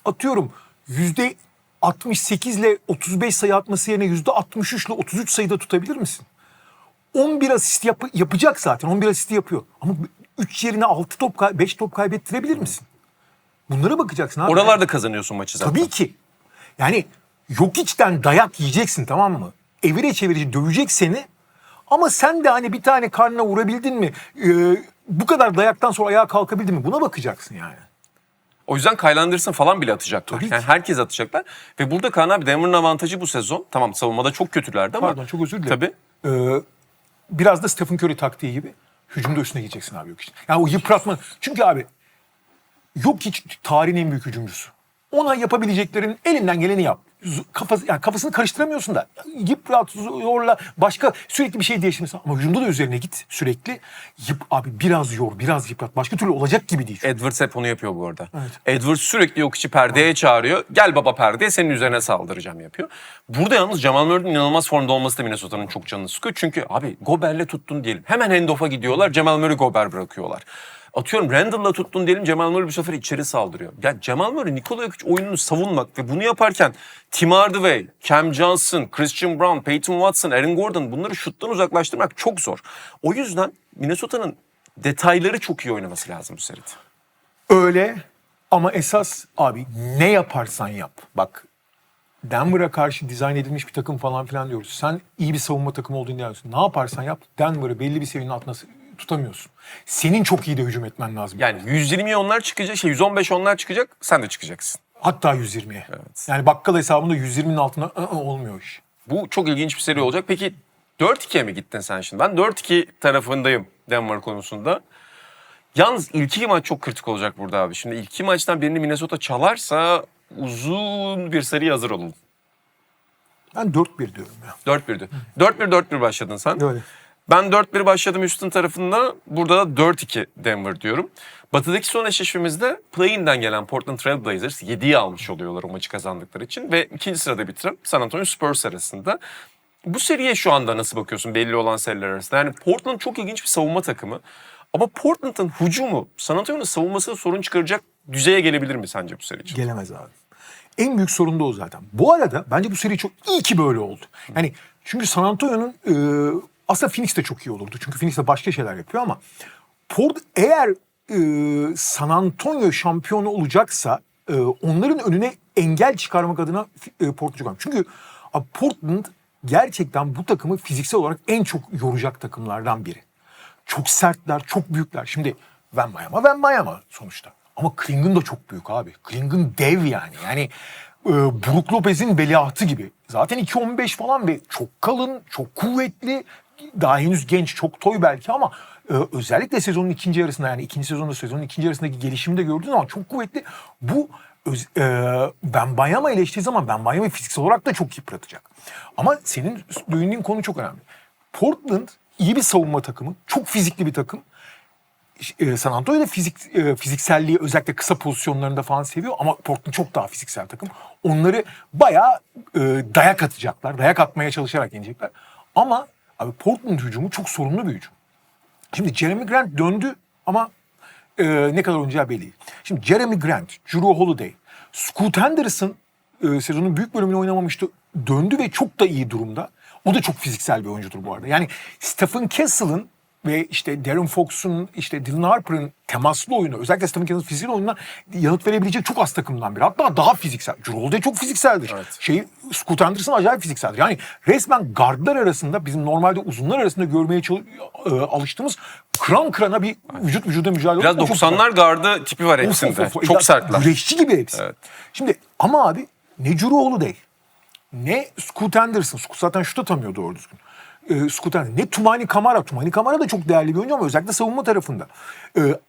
Atıyorum %68 ile 35 sayı atması yerine %63 ile 33 sayıda tutabilir misin? 11 asist yapacak zaten. 11 asisti yapıyor. Ama 3 yerine 6 top 5 top kaybettirebilir misin? Bunlara bakacaksın abi. Oralarda kazanıyorsun maçı zaten. Tabii ki. Yani Jokic'ten dayak yiyeceksin, tamam mı? Evire çevirici dövecek seni. Ama sen de hani bir tane karnına vurabildin mi? Bu kadar dayaktan sonra ayağa kalkabildin mi? Buna bakacaksın yani. O yüzden Kyle Anderson falan bile atacaklar. Tabii Yani ki. herkes atacaklar. Ve burada Kaan abi Denver'ın avantajı bu sezon. Tamam savunmada çok kötülerdi ama. Pardon, çok özür dilerim. Tabii. Biraz da Stephen Curry taktiği gibi hücumda üstüne gideceksin abi Jokic. Yani o yıpratma. Çünkü abi Jokic tarihin en büyük hücumcusu. Ona yapabileceklerin elinden geleni yap. Kafasını karıştıramıyorsun da. Yıprat, zorla, başka sürekli bir şey değiştirmesin. Ama hücumda da üzerine git sürekli. Abi biraz yor, biraz yıprat. Başka türlü olacak gibi değil. Edwards hep onu yapıyor bu arada. Evet. Edwards sürekli yok içi perdeye çağırıyor. Gel baba perdeye senin üzerine saldıracağım yapıyor. Burada yalnız Jamal Murray'nin inanılmaz formda olması da Minnesota'nın çok canını sıkıyor. Çünkü abi Gobert'le tuttun diyelim. Hemen handoff'a gidiyorlar. Jamal Murray Gobert bırakıyorlar. Atıyorum Randall'la tuttun diyelim Jamal Murray bu sefer içeri saldırıyor. Ya Jamal Murray Nikola Jokic oyununu savunmak ve bunu yaparken Tim Hardaway, Cam Johnson, Christian Brown, Peyton Watson, Aaron Gordon bunları şuttan uzaklaştırmak çok zor. O yüzden Minnesota'nın detayları çok iyi oynaması lazım bu seride. Öyle ama esas abi ne yaparsan yap. Bak Denver'a karşı dizayn edilmiş bir takım falan filan diyoruz. Sen iyi bir savunma takımı olduğunu diyorsun. Ne yaparsan yap Denver'ı belli bir seviyenin altına tutamıyorsun. Senin çok iyi de hücum etmen lazım. Yani 120'ye onlar çıkacak, 115 onlar çıkacak, sen de çıkacaksın. Hatta 120'ye. Evet. Yani bakkal hesabında 120'nin altına olmuyor iş. Bu çok ilginç bir seri olacak. Peki 4-2'ye mi gittin sen şimdi? Ben 4-2 tarafındayım Denver konusunda. Yalnız ilk 2 maç çok kritik olacak burada abi. Şimdi ilk 2 maçtan birini Minnesota çalarsa uzun bir seri hazır olun. Ben 4-1 diyorum ya. 4-1'di. 4-1 başladın sen. Öyle. Ben 4-1 başladım Houston tarafında. Burada da 4-2 Denver diyorum. Batı'daki son eşleşmemizde play-in'den gelen Portland Trail Blazers 7'yi almış oluyorlar o maçı kazandıkları için. Ve ikinci sırada bitiren San Antonio Spurs arasında. Bu seriye şu anda nasıl bakıyorsun belli olan seriler arasında? Yani Portland çok ilginç bir savunma takımı. Ama Portland'ın hücumu San Antonio'nun savunmasına sorun çıkaracak düzeye gelebilir mi sence bu seri için? Gelemez abi. En büyük sorun da o zaten. Bu arada bence bu seri çok iyi ki böyle oldu. Yani çünkü San Antonio'nun aslında Phoenix de çok iyi olurdu. Çünkü Phoenix de başka şeyler yapıyor ama eğer San Antonio şampiyonu olacaksa onların önüne engel çıkarmak adına Portland'ı çıkarmak. Çünkü Portland gerçekten bu takımı fiziksel olarak en çok yoracak takımlardan biri. Çok sertler, çok büyükler. Şimdi Wembanyama sonuçta. Ama Klingon da çok büyük abi. Klingon dev yani. Yani Brook Lopez'in veliahtı gibi. Zaten 2.15 falan ve çok kalın, çok kuvvetli. Daha henüz genç, çok toy belki ama özellikle sezonun ikinci yarısında, yani ikinci sezonda sezonun ikinci yarısındaki gelişimi de gördüğün zaman çok kuvvetli. Bu Wembanyama ile eşleştiği zaman Wembanyama'yı fiziksel olarak da çok yıpratacak. Ama senin değindiğin konu çok önemli. Portland iyi bir savunma takımı, çok fizikli bir takım. San Antonio da fizikselliği özellikle kısa pozisyonlarında falan seviyor ama Portland çok daha fiziksel takım. Onları bayağı dayak atacaklar. Dayak atmaya çalışarak yenecekler. Ama abi Portland hücumu çok sorunlu bir hücum. Şimdi Jeremy Grant döndü ama ne kadar oynayacağı belli değil. Şimdi Jeremy Grant, Jrue Holiday, Scoot Henderson sezonun büyük bölümünü oynamamıştı. Döndü ve çok da iyi durumda. O da çok fiziksel bir oyuncudur bu arada. Yani Stephen Castle'ın ve işte Darren Fox'un, işte Dylan Harper'ın temaslı oyunu, özellikle Stephen Castle'ın fiziksel oyununa yanıt verebilecek çok az takımdan biri. Hatta daha fiziksel. Jrue Holiday çok fizikseldir. Evet. Scoot Henderson acayip fizikseldir. Yani resmen guardlar arasında, bizim normalde uzunlar arasında görmeye alıştığımız kıran kırana bir vücut vücuda mücadele. Biraz çok 90'lar gardı tipi var hepsinde. Of. Çok sertler. Güreşçi gibi hepsi. Evet. Şimdi ama abi ne Jrue Holiday, ne Scoot Henderson. Scoot zaten şut atamıyor doğru düzgün. Scoot Henderson. Ne Tumani Kamara. Tumani Kamara da çok değerli bir oyuncu ama özellikle savunma tarafında.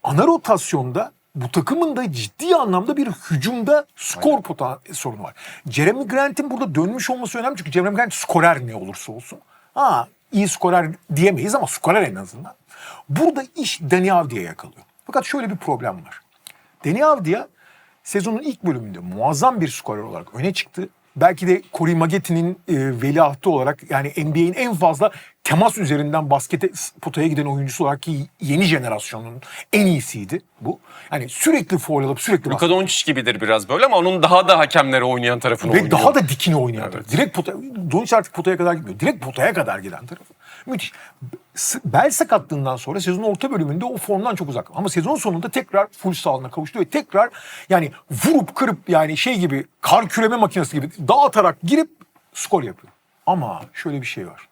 Ana rotasyonda bu takımın da ciddi anlamda bir hücumda skor sorunu var. Jeremy Grant'in burada dönmüş olması önemli çünkü Jeremy Grant skorer ne olursa olsun. İyi skorer diyemeyiz ama skorer en azından. Burada iş Deni Avdia'ya yakalıyor. Fakat şöyle bir problem var. Deni Avdia sezonun ilk bölümünde muazzam bir skorer olarak öne çıktı. Belki de Corey Maggetti'nin veliahtı olarak, yani NBA'in en fazla temas üzerinden baskete potaya giden oyuncusu olarak ki yeni jenerasyonun en iyisiydi bu. Yani sürekli foul alıp sürekli Luka Doncic gibidir biraz böyle ama onun daha da hakemlere oynayan tarafını ve oynuyor. daha da dikine oynayan Evet. tarafı. Direkt potaya, Doncic artık potaya kadar gitmiyor. Direkt potaya kadar giden tarafı. Müthiş. Bel sakatlığından sonra sezonun orta bölümünde o formdan çok uzak. Ama sezon sonunda tekrar full sağlığına kavuştu ve tekrar yani vurup kırıp, yani şey gibi, kar küreme makinesi gibi dağıtarak girip skor yapıyor. Ama şöyle bir şey var.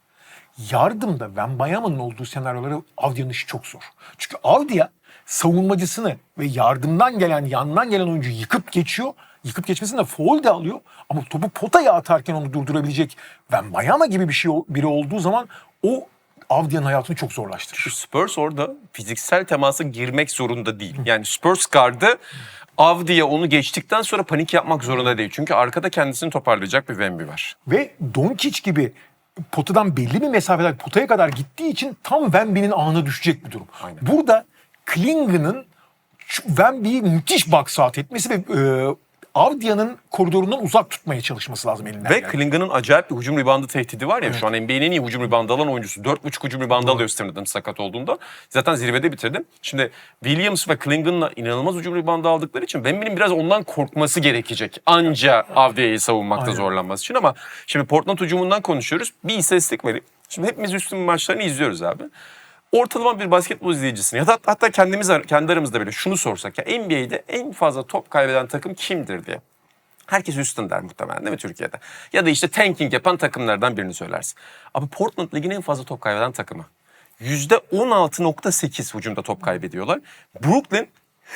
Yardımda Wembanyama'nın olduğu senaryoları Avdia'nın işi çok zor. Çünkü Avdia savunmacısını ve yardımdan gelen, yandan gelen oyuncuyu yıkıp geçiyor. Yıkıp geçmesinde foul de alıyor. Ama topu potaya atarken onu durdurabilecek Wembanyama gibi biri olduğu zaman o Avdia'nın hayatını çok zorlaştırır. Spurs orada fiziksel temasa girmek zorunda değil. Yani Spurs gardı Avdia onu geçtikten sonra panik yapmak zorunda değil. Çünkü arkada kendisini toparlayacak bir Wemby var. Ve Doncic gibi potadan belli bir mesafeden potaya kadar gittiği için tam Wemby'nin ağına düşecek bir durum. Aynen. Burada Klingen'ın Wemby'yi müthiş box out etmesi ve Avdia'nın koridorundan uzak tutmaya çalışması lazım elinden. Ve yani. Klingen'ın acayip bir hücum ribandı tehdidi var ya. Şu an NBA'nin en iyi hücum ribandı alan oyuncusu. 4.5 hücum ribandı alıyor Stephen'ın sakat olduğunda. Zaten zirvede bitirdim. Şimdi Williams ve Klingen'la inanılmaz hücum ribandı aldıkları için Wemby'nin biraz ondan korkması gerekecek. Anca Avdia'yı savunmakta Aynen. zorlanması için. Ama şimdi Portland hücumundan konuşuyoruz. Bir istatistik vereyim. Şimdi hepimiz üstün maçlarını izliyoruz abi. Ortalama bir basketbol izleyicisini ya da hatta kendi aramızda bile şunu sorsak, ya NBA'de en fazla top kaybeden takım kimdir diye. Herkes Houston der muhtemelen, değil mi Türkiye'de? Ya da işte tanking yapan takımlardan birini söylersin. Abi Portland ligin en fazla top kaybeden takımı. %16.8 hücumda top kaybediyorlar. Brooklyn,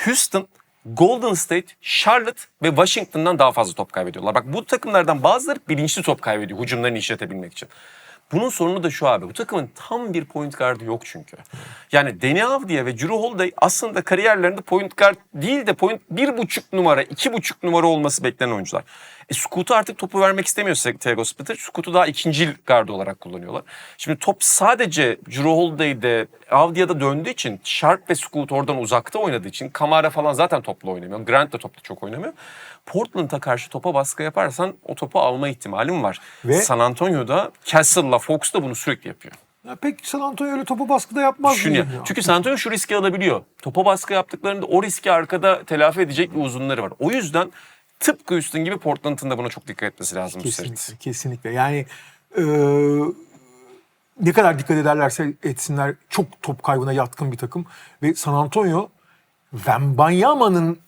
Houston, Golden State, Charlotte ve Washington'dan daha fazla top kaybediyorlar. Bak bu takımlardan bazıları bilinçli top kaybediyor hücumlarını işletebilmek için. Bunun sorunu da şu abi. Bu takımın tam bir point guard'ı yok çünkü. Yani Deni Avdia ve Jrue Holiday aslında kariyerlerinde point guard değil de point 1.5 numara, 2.5 numara olması beklenen oyuncular. Scoot'u artık topu vermek istemiyor Thiago Splitter. Scoot'u daha ikinci guard olarak kullanıyorlar. Şimdi top sadece Jrue Holiday'de, Avdia'da döndüğü için, Sharp ve Scoot oradan uzakta oynadığı için, Kamara falan zaten topla oynamıyor. Grant de topla çok oynamıyor. Portland'a karşı topa baskı yaparsan o topu alma ihtimalin var. Ve San Antonio'da Castle'la Fox da bunu sürekli yapıyor. Ya pek San Antonio öyle topu baskıda yapmaz. Düşün ya. Çünkü San Antonio şu riski alabiliyor. Topa baskı yaptıklarında o riski arkada telafi edecek bir uzunları var. O yüzden tıpkı Houston gibi Portland'ın da buna çok dikkat etmesi lazım. Kesinlikle, kesinlikle. Yani ne kadar dikkat ederlerse etsinler çok top kaybına yatkın bir takım. Ve San Antonio Wembanyama'nın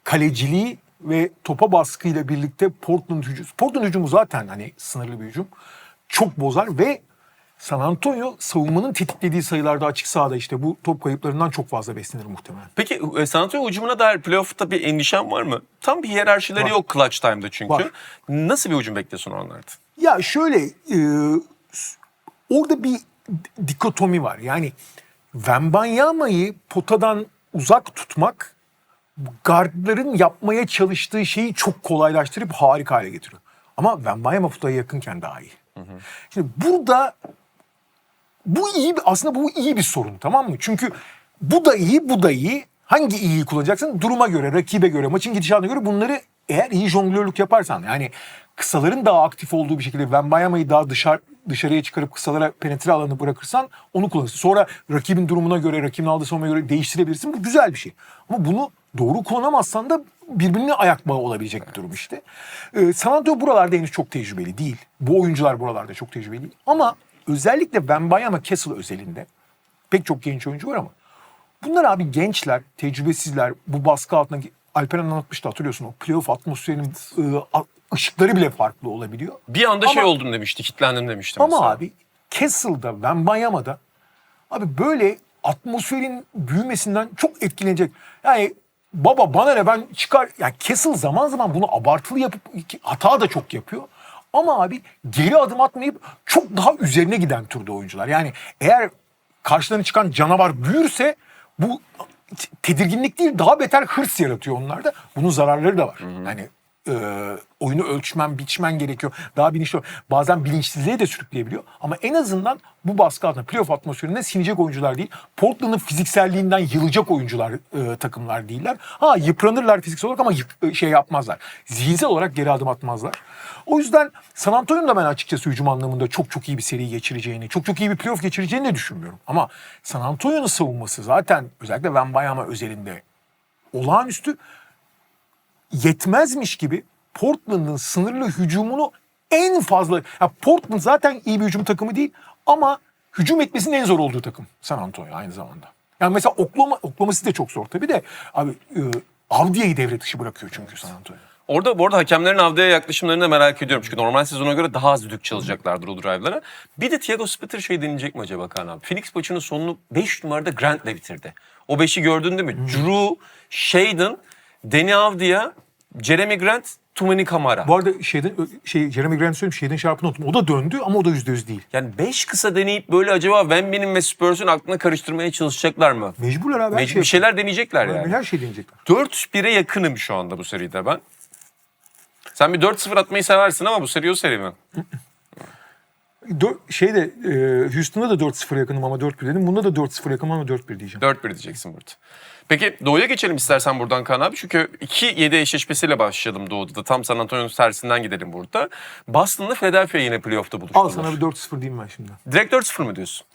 kaleciliği ve topa baskıyla birlikte Portland hücumu zaten hani sınırlı bir hücum. Çok bozar ve San Antonio savunmanın tetiklediği sayılarda açık sahada işte bu top kayıplarından çok fazla beslenir muhtemelen. Peki San Antonio hücumuna dair playoff'ta bir endişen var mı? Tam bir hiyerarşileri Var. yok clutch time'da çünkü. Var. Nasıl bir hücum bekliyorsun onlarda? Ya şöyle orada bir dikotomi var. Yani Wembanyama'yı potadan uzak tutmak guardların yapmaya çalıştığı şeyi çok kolaylaştırıp harika hale getiriyor. Ama Wembanyama potaya yakınken daha iyi. Şimdi burada bu iyi aslında bu iyi bir sorun, tamam mı? Çünkü bu da iyi, bu da iyi. Hangi iyiyi kullanacaksın? Duruma göre, rakibe göre, maçın gidişatına göre bunları eğer iyi jonglörlük yaparsan, yani kısaların daha aktif olduğu bir şekilde Wembanyama'yı daha dışarıya çıkarıp kısalara penetre alanı bırakırsan onu kullanırsın. Sonra rakibin durumuna göre, rakibin aldığı savunmaya göre değiştirebilirsin. Bu güzel bir şey. Ama bunu doğru kullanamazsan da birbirine ayak bağı olabilecek bir durum işte. San Antonio buralarda henüz çok tecrübeli değil. Bu oyuncular buralarda çok tecrübeli değil. Ama özellikle Wembanyama Kessel özelinde pek çok genç oyuncu var ama bunlar abi gençler, tecrübesizler, bu baskı altında Alperen anlatmıştı, hatırlıyorsun, o playoff atmosferinin ışıkları bile farklı olabiliyor. Bir anda Ama- şey oldum demişti, kitlendim demişti Ama mesela. abi Kessel'da, Wembanyama'da abi böyle atmosferin büyümesinden çok etkilenecek. Yani baba bana ne, ben çıkar... Yani Kessel zaman zaman bunu abartılı yapıp hata da çok yapıyor. Ama abi geri adım atmayıp çok daha üzerine giden türde oyuncular. Yani eğer karşılarına çıkan canavar büyürse bu tedirginlik değil, daha beter hırs yaratıyor onlarda. Bunun zararları da var. Yani oyunu ölçmen, biçmen gerekiyor. Daha bilinçli. Bazen bilinçsizliğe de sürükleyebiliyor. Ama en azından bu baskı altında playoff atmosferinde sinecek oyuncular değil. Portland'ın fizikselliğinden yılacak oyuncular, takımlar değiller. Ha, yıpranırlar fiziksel olarak ama şey yapmazlar. Zihinsel olarak geri adım atmazlar. O yüzden San Antonio'nun da ben açıkçası hücum anlamında çok çok iyi bir seri geçireceğini, çok çok iyi bir playoff geçireceğini de düşünmüyorum. Ama San Antonio'nun savunması zaten özellikle Wembanyama özelinde olağanüstü. Yetmezmiş gibi Portland'ın sınırlı hücumunu en fazla... Ya Portland zaten iyi bir hücum takımı değil ama hücum etmesinin en zor olduğu takım San Antonio aynı zamanda. Yani mesela Oklahoma City de çok zor tabii de abi Avdia'yı devre dışı bırakıyor çünkü San Antonio. Orada bu arada hakemlerin Avdia'ya yaklaşımlarını da merak ediyorum. Çünkü normal sezona göre daha az düdük çalacaklardır o drive'lara. Bir de Thiago Splitter şey deneyecek mi acaba Kaan abi? Phoenix maçının sonunu 5 numarada Grant'le bitirdi. O 5'i gördün değil mi? Drew, Shaden, Deni Avdia, Jeremy Grant, Tumani Kamara. Bu arada Jeremy Grant söyleyeyim, Shaedon Sharp'ını unuttum. O da döndü ama o da %100 değil. Yani 5 kısa deneyip böyle acaba Wemby'nin ve Spurs'un aklına karıştırmaya çalışacaklar mı? Mecburlar abi. her Bir şeyler deneyecekler yani. Her şey deneyecekler. 4-1'e yakınım şu anda bu seride ben. Sen bir 4-0 atmayı seversin ama bu seri o seri mi? Houston'da da 4-0 yakınım ama 4-1 dedim. Bunda da 4-0 yakınım ama 4-1 diyeceğim. 4-1 diyeceksin burada. Peki Doğu'ya geçelim istersen buradan Kaan abi. Çünkü 2-7 eşleşmesiyle başlayalım Doğu'da da. Tam San Antonio'nun tersinden gidelim burada. Boston'la Philadelphia yine playoff'ta buluştular. Al sana bir 4-0 diyeyim ben şimdi. Direkt 4-0 mı diyorsun?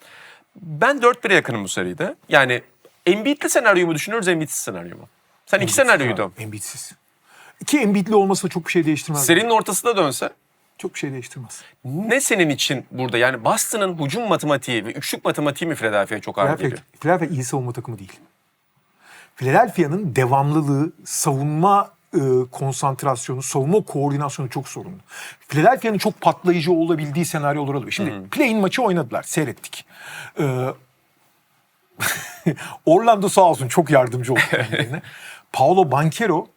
Ben 4-1'e yakınım bu seride. Yani Embiid'li senaryo mu düşünüyoruz, Embiid'siz senaryo mu? Sen iki senaryoyu dön. Embiid'siz. İki Embiid'li olması da çok bir şey değiştirmez. Serinin ortasına dönse Çok bir şey değiştirmez. ne senin için burada? Yani Boston'ın hücum matematiği ve üçlük matematiği mi Philadelphia'ya çok ağır geliyor? Philadelphia iyi savunma takımı değil. Philadelphia'nın devamlılığı, savunma konsantrasyonu, savunma koordinasyonu çok sorunlu. Philadelphia'nın çok patlayıcı olabildiği senaryolar oluyor. Şimdi play-in maçı oynadılar, seyrettik. Orlando sağ olsun çok yardımcı oldu kendilerine. Paolo Banchero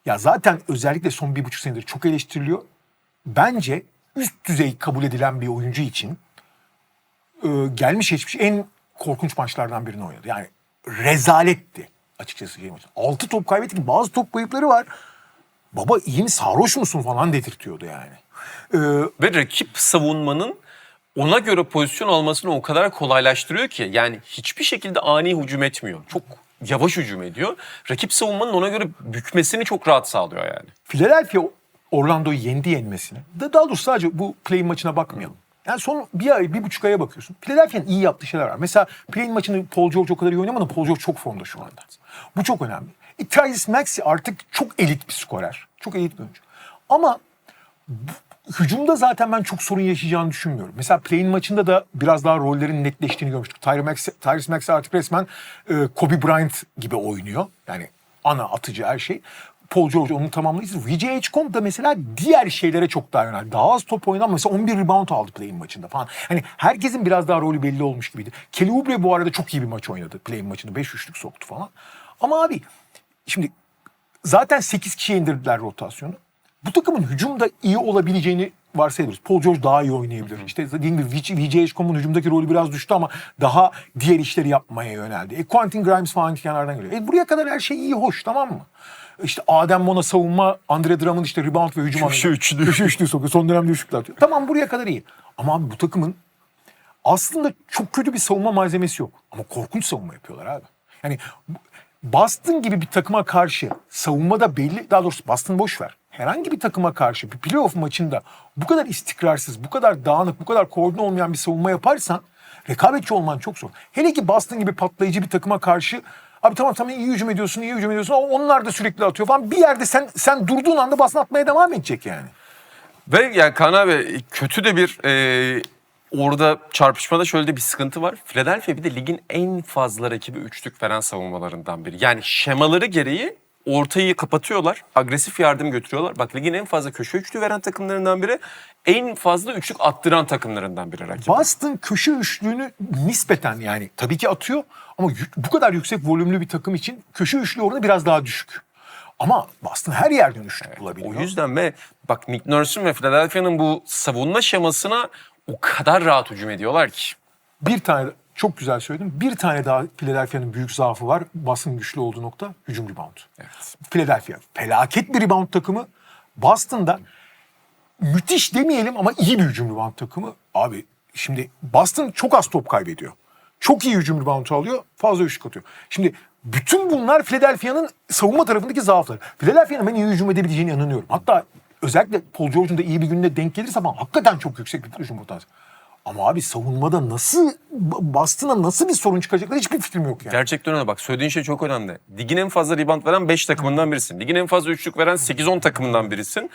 ya zaten özellikle son 1,5 senedir çok eleştiriliyor. Bence üst düzey kabul edilen bir oyuncu için gelmiş geçmiş en korkunç maçlardan birini oynadı. Yani rezaletti açıkçası. 6 top kaybettik. Bazı top kayıpları var. Baba iyi mi, sarhoş musun falan dedirtiyordu yani. Ve rakip savunmanın ona göre pozisyon almasını o kadar kolaylaştırıyor ki. Yani hiçbir şekilde ani hücum etmiyor. Çok yavaş hücum ediyor. Rakip savunmanın ona göre bükmesini çok rahat sağlıyor yani. Philadelphia Orlando'yu yenmesine. Daha doğrusu sadece bu play maçına bakmayalım. Yani son bir ay, 1,5 aya bakıyorsun. Philadelphia'nın iyi yaptığı şeyler var. Mesela play maçını Paul George o kadar iyi oynamadı. Paul George çok formda şu anda. Bu çok önemli. Tyrese Maxey artık çok elit bir skorer. Çok elit bir oyuncu. Ama hücumda zaten ben çok sorun yaşayacağını düşünmüyorum. Mesela play-in maçında da biraz daha rollerin netleştiğini görmüştük. Tyrese Maxey artık resmen Kobe Bryant gibi oynuyor. Yani ana atıcı her şey. Paul George onun tamamlayıcısı. V.J. Edgecombe da mesela diğer şeylere çok daha yöneldi. Daha az top oynayan mesela 11 rebound aldı play-in maçında falan. Hani herkesin biraz daha rolü belli olmuş gibiydi. Kelly Oubre bu arada çok iyi bir maç oynadı play-in maçında. 5 üçlük soktu falan. Ama abi şimdi zaten 8 kişiye indirdiler rotasyonu. Bu takımın hücumda iyi olabileceğini varsayıyoruz. Paul George daha iyi oynayabilir. İşte dediğim gibi V.J. Edgecombe'un hücumdaki rolü biraz düştü ama daha diğer işleri yapmaya yöneldi. Quentin Grimes falan kenardan geliyor. Buraya kadar her şey iyi, hoş, tamam mı? İşte Adem Mona savunma, Andre Drummond işte rebound ve hücum Köşe üçlü. Köşe üçlü sokuyor. Son dönemde üçlükler atıyor. Tamam, buraya kadar iyi. Ama abi bu takımın aslında çok kötü bir savunma malzemesi yok. Ama korkunç savunma yapıyorlar abi. Yani Boston gibi bir takıma karşı savunmada belli, daha doğrusu Boston boş ver. Herhangi bir takıma karşı bir playoff maçında bu kadar istikrarsız, bu kadar dağınık, bu kadar koordine olmayan bir savunma yaparsan rekabetçi olman çok zor. Hele ki Boston gibi patlayıcı bir takıma karşı abi tamam iyi hücum ediyorsun ama onlar da sürekli atıyor falan. Bir yerde sen durduğun anda Boston atmaya devam edecek yani. Ve yani Kaan abi kötü de bir orada çarpışmada şöyle de bir sıkıntı var. Philadelphia bir de ligin en fazla rakibi üçlük veren savunmalarından biri. Yani şemaları gereği ortayı kapatıyorlar. Agresif yardım götürüyorlar. Bak ligin en fazla köşe üçlü veren takımlarından biri. En fazla üçlük attıran takımlarından biri rakip. Boston köşe üçlüğünü nispeten yani tabii ki atıyor ama bu kadar yüksek volümlü bir takım için köşe üçlüğü orada biraz daha düşük. Ama Boston her yerden üçlük bulabiliyor. O yüzden ve bak Nick Nurse'un ve Philadelphia'nın bu savunma şemasına o kadar rahat hücum ediyorlar ki. Bir tane çok güzel söyledim. Bir tane daha Philadelphia'nın büyük zaafı var. Boston'ın güçlü olduğu nokta hücum rebound. Evet. Philadelphia felaket bir rebound takımı. Boston'da müthiş demeyelim ama iyi bir hücum rebound takımı. Abi şimdi Boston çok az top kaybediyor. Çok iyi hücum rebound alıyor. Fazla üçlük atıyor. Şimdi bütün bunlar Philadelphia'nın savunma tarafındaki zaafları. Philadelphia'nın ben iyi hücum edebileceğine inanıyorum. Hatta özellikle Paul George'un da iyi bir günde denk gelirse falan hakikaten çok yüksek bir hücum potansiyeli. Ama abi savunmada nasıl Boston'a nasıl bir sorun çıkacaklar hiçbir fikrim yok yani. Gerçekten öyle bak. Söylediğin şey çok önemli. Ligin en fazla rebound veren 5 takımından birisin. Ligin en fazla üçlük veren 8-10 takımından birisin.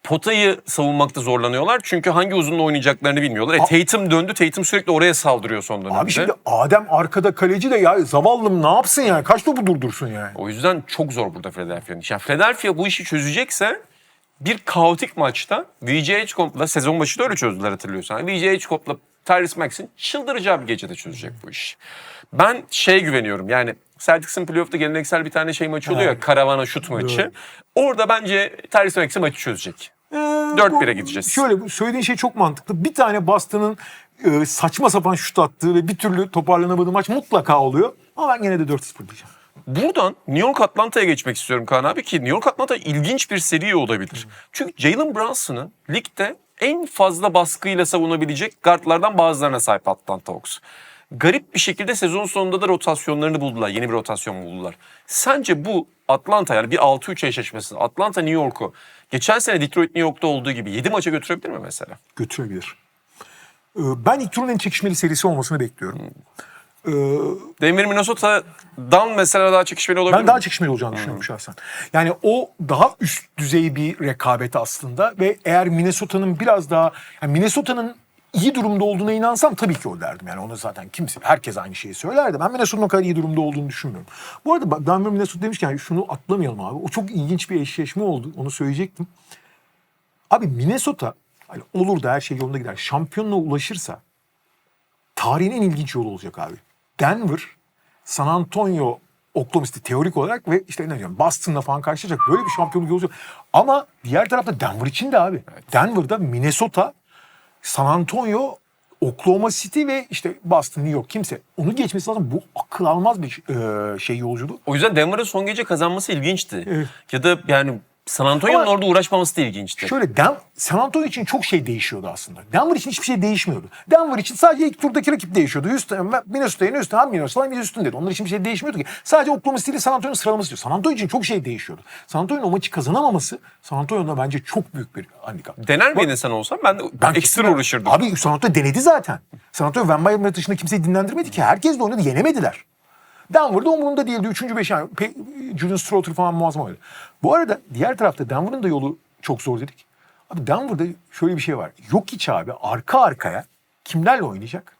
Potayı savunmakta zorlanıyorlar. Çünkü hangi uzunla oynayacaklarını bilmiyorlar. Tatum döndü. Tatum sürekli oraya saldırıyor son dönemde. Abi şimdi Adem arkada kaleci de ya zavallım ne yapsın yani? Kaç topu durdursun yani? O yüzden çok zor burada Philadelphia'nın işi. Yani Philadelphia bu işi çözecekse bir kaotik maçta V.J. Edgecombe'la sezon başı da öyle çözdüler hatırlıyorsan. V.J. Edgecombe'la Tyrese Maxey'in çıldıracağı bir gecede çözecek bu iş. Ben güveniyorum yani Celtics'in playoff'ta geleneksel bir tane maçı oluyor ya, karavana şut maçı. Orada bence Tyrese Maxey maçı çözecek. 4-1'e gideceğiz. Şöyle bu söylediğin şey çok mantıklı. Bir tane Boston'ın saçma sapan şut attığı ve bir türlü toparlanamadığı maç mutlaka oluyor. Ama ben gene de 4-0 diyeceğim. Buradan New York Atlanta'ya geçmek istiyorum Kaan abi ki New York Atlanta ilginç bir seri olabilir. Çünkü Jalen Brunson'ı ligde en fazla baskıyla savunabilecek guardlardan bazılarına sahip Atlanta Hawks. Garip bir şekilde sezon sonunda da rotasyonlarını buldular. Yeni bir rotasyon buldular. Sence bu Atlanta yani bir 6-3 eşleşmesi Atlanta New York'u geçen sene Detroit New York'ta olduğu gibi 7 maça götürebilir mi mesela? Götürebilir. Ben ilk turun en çekişmeli serisi olmasını bekliyorum. Denver Minnesota'dan mesela daha çekişmeli olabilir Ben mi? daha çekişmeli olacağını düşünüyorum şahsen. Yani o daha üst düzey bir rekabet aslında ve eğer Minnesota'nın biraz daha yani Minnesota'nın iyi durumda olduğuna inansam tabii ki o derdim. Yani onu zaten herkes aynı şeyi söylerdi. Ben Minnesota'nın o kadar iyi durumda olduğunu düşünmüyorum. Bu arada Denver Minnesota demişken şunu atlamayalım abi. O çok ilginç bir eşleşme oldu. Onu söyleyecektim. Abi Minnesota hani olur da her şey yolunda gider. Şampiyonluğa ulaşırsa tarihin en ilginç yolu olacak abi. Denver, San Antonio, Oklahoma City teorik olarak ve işte ne diyorum Boston'la falan karşılaşacak. Böyle bir şampiyonluk yolu olacak. Ama diğer tarafta Denver için de abi. Evet. Denver'da Minnesota, San Antonio, Oklahoma City ve işte Boston, New York kimse. Onu geçmesi lazım. Bu akıl almaz bir yolculuğu. O yüzden Denver'ın son gece kazanması ilginçti. Evet. Ya da yani San Antonio'nun orada uğraşmaması da ilginçti. Şöyle San Antonio için çok şey değişiyordu aslında. Denver için hiçbir şey değişmiyordu. Denver için sadece ilk turdaki rakip değişiyordu. Minnesota'ya üstün, Minnesota'ya biz üstün dedi. Onlar için bir şey değişmiyordu ki. Sadece Oklahoma City ile San Antonio'nun sıralaması diyor. San Antonio için çok şey değişiyordu. San Antonio'nun o maçı kazanamaması San Antonio'da bence çok büyük bir handikap. Dener miydin sen olsan ben ekstra uğraşırdım. Abi San Antonio denedi zaten. San Antonio Van Bayern dışında kimseyi dinlendirmedi ki. Herkes de oynadı, yenemediler. Denver'da umurunda değildi. 3. 5. Yani Julian Strother falan muazzam oynadı. Bu arada diğer tarafta Denver'ın da yolu çok zor dedik. Abi Denver'da şöyle bir şey var. Jokic abi arka arkaya kimlerle oynayacak?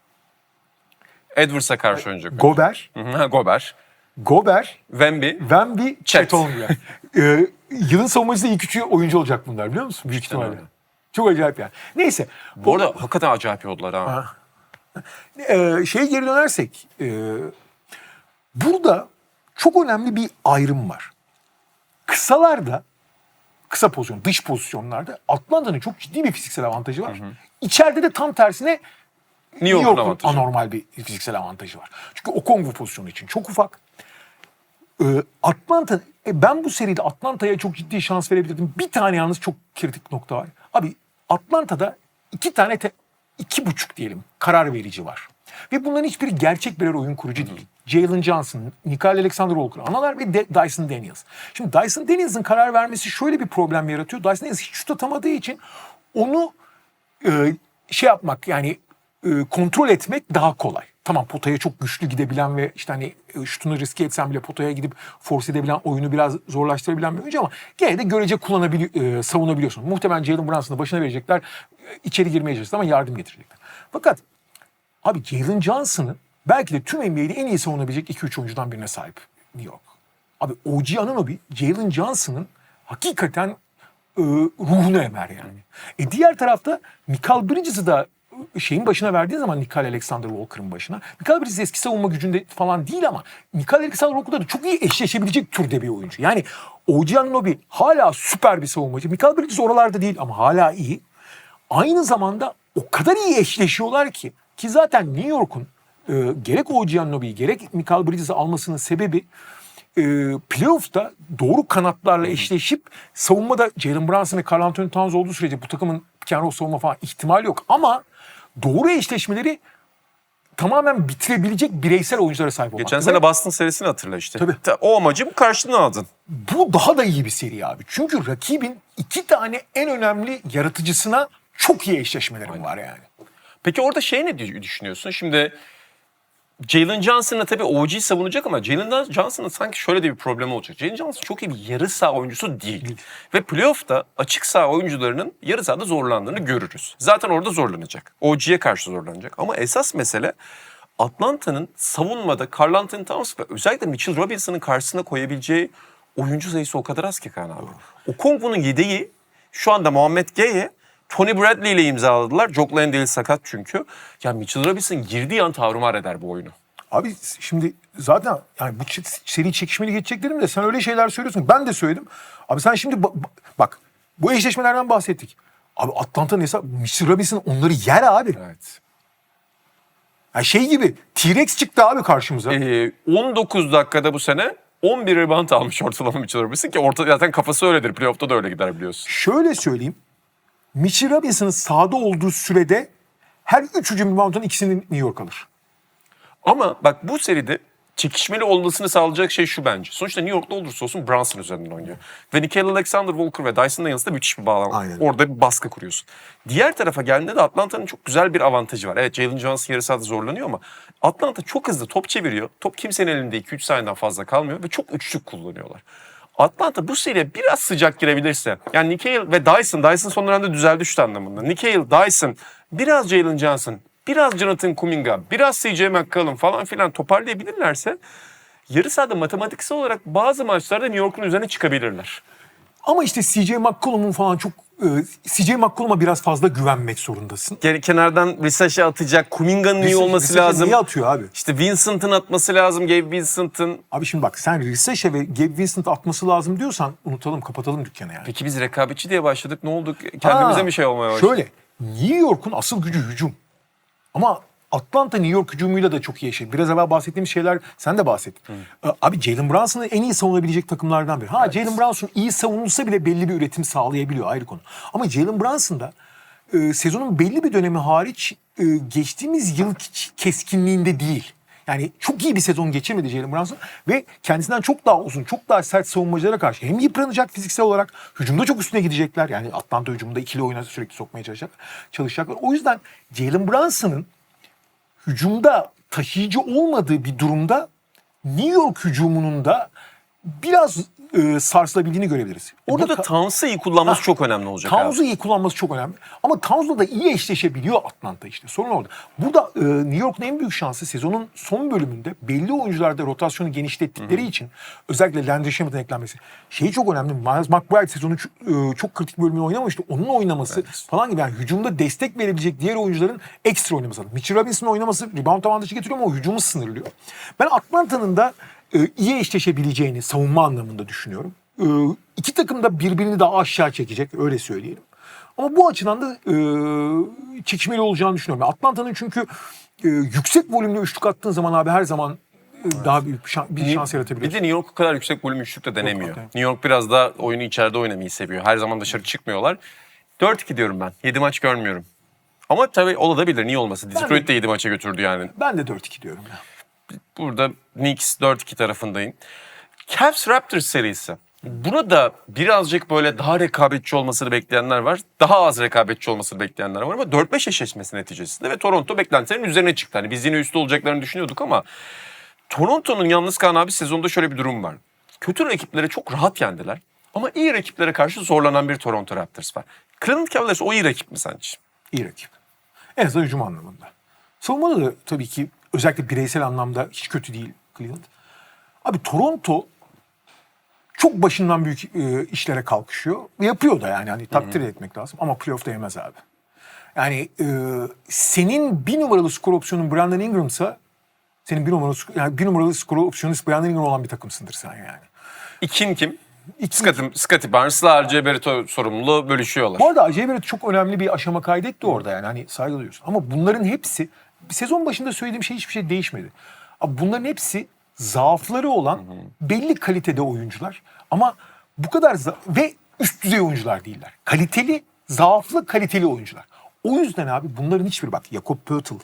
Edwards'a karşı oynayacak. Gober, Gober. Gober, Wemby. Wemby, Chet. Chet olmuyor. Yılın savunmacısı ilk üçü oyuncu olacak bunlar biliyor musun? Büyük ihtimalle. öyle. Çok acayip yani. Neyse. Bu arada hakikaten acayip yollar ha. Şeye geri dönersek. Burada çok önemli bir ayrım var. Kısalarda, kısa pozisyon, dış pozisyonlarda Atlanta'nın çok ciddi bir fiziksel avantajı var. İçeride de tam tersine New York'un avantajı. anormal bir fiziksel avantajı var. Çünkü Okongwu pozisyonu için çok ufak. Atlanta, ben bu seride Atlanta'ya çok ciddi şans verebilirdim. Bir tane yalnız çok kritik nokta var. Abi Atlanta'da 2,5 diyelim karar verici var. Ve bunların hiçbiri gerçek birer oyun kurucu değil. Jalen Johnson, Nickeil Alexander-Walker analar ve Dyson Daniels. Şimdi Dyson Daniels'ın karar vermesi şöyle bir problem yaratıyor. Dyson Daniels hiç şut atamadığı için onu yapmak yani kontrol etmek daha kolay. Tamam potaya çok güçlü gidebilen ve işte hani şutunu riske etsen bile potaya gidip force edebilen, oyunu biraz zorlaştırabilen bir oyuncu ama gene de görece savunabiliyorsun. Muhtemelen Jalen Brunson'ı başına verecekler, içeri girmeye çalışacaklar ama yardım getirecekler. Fakat abi Jalen Johnson'ı belki de tüm NBA'de en iyi savunabilecek 2-3 oyuncudan birine sahip New York. Abi OG Anunoby, Jalen Johnson'ın hakikaten ruhunu emer yani. Diğer tarafta Mikal Bridges'ı da şeyin başına verdiği zaman Nickeil Alexander-Walker'ın başına. Nickeil Bridges eski savunma gücünde falan değil ama Nickeil Alexander-Walker'da da çok iyi eşleşebilecek türde bir oyuncu. Yani OG Anunoby hala süper bir savunmacı. Nickeil Bridges oralarda değil ama hala iyi. Aynı zamanda o kadar iyi eşleşiyorlar ki zaten New York'un gerek OG Anunoby'yi gerek Mikal Bridges'i almasının sebebi playoff'ta doğru kanatlarla eşleşip savunmada Jalen Brunson ve Karl Anthony Towns olduğu sürece bu takımın pick and roll savunma falan ihtimal yok. Ama doğru eşleşmeleri tamamen bitirebilecek bireysel oyunculara sahip olmak. Geçen sene Boston serisini hatırla işte. Tabii. O amacın karşılığını aldın. Bu daha da iyi bir seri abi. Çünkü rakibin 2 tane en önemli yaratıcısına çok iyi eşleşmelerim var yani. Peki orada ne düşünüyorsun? Şimdi Jalen Johnson'la tabii OG savunacak ama Jalen Johnson'ın sanki şöyle de bir problemi olacak. Jalen Johnson çok iyi bir yarı saha oyuncusu değil. Ve playoff'ta açık saha oyuncularının yarı sahada zorlandığını görürüz. Zaten orada zorlanacak. OG'ye karşı zorlanacak. Ama esas mesele Atlanta'nın savunmada Karl Anthony Towns ve özellikle Mitchell Robinson'ın karşısına koyabileceği oyuncu sayısı o kadar az ki Kaan abi. Okongwu'nun yedeği şu anda Muhammed Gay'e Tony Bradley ile imzaladılar. Jock Landale sakat çünkü. Ya Mitchell Robinson girdiği an tarumar eder bu oyunu. Abi şimdi zaten yani bu seri çekişmeli geçecek dedim de sen öyle şeyler söylüyorsun. Ben de söyledim. Abi sen şimdi bak bu eşleşmelerden bahsettik. Abi Atlanta'nın hesabı Mitchell Robinson onları yer abi. Evet. Yani şey gibi T-Rex çıktı abi karşımıza. 19 dakikada bu sene 11 rebound almış ortalama Mitchell Robinson ki zaten kafası öyledir. Playoff'ta da öyle gider biliyorsun. Şöyle söyleyeyim. Mitchell Robinson'ın sahada olduğu sürede her 3 hücum rebound'un ikisini New York alır. Ama bak bu seride çekişmeli olmasını sağlayacak şey şu bence. Sonuçta New York'ta olursa olsun Brunson üzerinden oynuyor. Ve Nickeil Alexander-Walker ve Dyson Daniels'da müthiş bir bağlama. Aynen. Orada bir baskı kuruyorsun. Diğer tarafa geldiğinde de Atlanta'nın çok güzel bir avantajı var. Evet Jalen Johnson yarı sahada zorlanıyor ama Atlanta çok hızlı top çeviriyor. Top kimsenin elinde 2-3 saniyeden fazla kalmıyor ve çok üçlük kullanıyorlar. Atlanta bu seriye biraz sıcak girebilirse, yani Nickeil ve Dyson son dönemde düzeldi şut anlamında. Nickeil, Dyson, biraz Jalen Johnson, biraz Jonathan Kuminga, biraz CJ McCollum falan filan toparlayabilirlerse yarı sahada matematiksel olarak bazı maçlarda New York'un üzerine çıkabilirler. Ama işte CJ McCollum'un falan çok CJ McCollum'a biraz fazla güvenmek zorundasın. Kenardan Rissach'e atacak, Kuminga'nın iyi olması Rissach'e lazım. niye atıyor abi? İşte Vincent'ın atması lazım, Gabe Vincent'ın. Abi şimdi bak sen Rissach'e ve Gabe Vincent atması lazım diyorsan unutalım kapatalım dükkanı yani. Peki biz rekabetçi diye başladık, ne oldu? Kendimize bir şey olmaya başladı. Şöyle New York'un asıl gücü hücum. Ama Atlanta New York hücumuyla da çok iyi eşit. Biraz evvel bahsettiğimiz şeyler sen de bahsettin. Abi Jalen Brunson'ı en iyi savunabilecek takımlardan biri. Evet. Jalen Brunson iyi savunulsa bile belli bir üretim sağlayabiliyor ayrı konu. Ama Jalen Brunson da sezonun belli bir dönemi hariç geçtiğimiz yıl keskinliğinde değil. Yani çok iyi bir sezon geçirmedi Jalen Brunson ve kendisinden çok daha uzun, çok daha sert savunmacılara karşı hem yıpranacak fiziksel olarak, hücumda çok üstüne gidecekler. Yani Atlanta hücumunda ikili oyuna sürekli sokmaya çalışacaklar. O yüzden Jalen Brunson'ın hücumda taşıyıcı olmadığı bir durumda New York hücumunun da biraz sarsılabildiğini görebiliriz. Burada Ka- Towns'ı iyi kullanması Ha, çok önemli olacak abi. Towns'u iyi kullanması çok önemli. Ama Towns'la da iyi eşleşebiliyor Atlanta işte. Sorun orada. Burada New York'un en büyük şansı sezonun son bölümünde belli oyuncularda rotasyonu genişlettikleri için özellikle Landry Shamet'ın eklenmesi. Şeyi çok önemli. Miles McBride sezonun çok kritik bölümünü oynamamıştı. Onun oynaması falan gibi. Yani hücumda destek verebilecek diğer oyuncuların ekstra oynaması lazım. Mitchell Robinson'ın oynaması rebound avantajı getiriyor ama o hücumu sınırlıyor. Ben Atlanta'nın da iyi eşleşebileceğini savunma anlamında düşünüyorum. İki takım da birbirini daha aşağı çekecek öyle söyleyelim. Ama bu açıdan da çekişmeli olacağını düşünüyorum. Atlanta'nın çünkü yüksek volümlü üçlük attığın zaman abi her zaman daha büyük bir şans yaratabilir. Bir de New York o kadar yüksek volüm üçlük de denemiyor. Yok, New York biraz daha oyunu içeride oynamayı seviyor. Her zaman dışarı çıkmıyorlar. 4-2 diyorum ben. 7 maç görmüyorum. Ama tabii olabilir. Niye olmasın? Detroit de 7 maça götürdü yani. Ben de 4-2 diyorum ya. Burada Knicks 4-2 tarafındayım. Cavs Raptors serisi. Buna da birazcık böyle daha rekabetçi olmasını bekleyenler var. Daha az rekabetçi olmasını bekleyenler var ama 4-5 eşleşmesi neticesinde ve Toronto beklentilerin üzerine çıktı. Hani biz yine üstü olacaklarını düşünüyorduk ama Toronto'nun yalnız Kaan abi sezonda şöyle bir durum var. Kötü rakiplere çok rahat yendiler ama iyi rakiplere karşı zorlanan bir Toronto Raptors var. Cleveland Cavaliers o iyi rakip mi sence? İyi rakip. En azından hücum anlamında. Savunmada da tabii ki özellikle bireysel anlamda hiç kötü değil Cleveland. Abi Toronto çok başından büyük işlere kalkışıyor. Yapıyor da yani hani takdir etmek lazım ama playoff'ta yemez abi. Yani senin bir numaralı skor opsiyonun Brandon Ingram'sa senin bir numaralı skor opsiyonu Brandon Ingram olan bir takımsındır sen yani. İkin kim? Scottie Barnes'la R.J. Barrett sorumluluğu bölüşüyorlar. Bu arada R.J. Barrett çok önemli bir aşama kaydetti orada yani hani saygı duyuyorsun. Ama bunların hepsi sezon başında söylediğim şey hiçbir şey değişmedi. Abi bunların hepsi zaafları olan belli kalitede oyuncular ama bu kadar ve üst düzey oyuncular değiller. Kaliteli, zaaflı kaliteli oyuncular. O yüzden abi bunların hiçbiri bak Jakob Poeltl,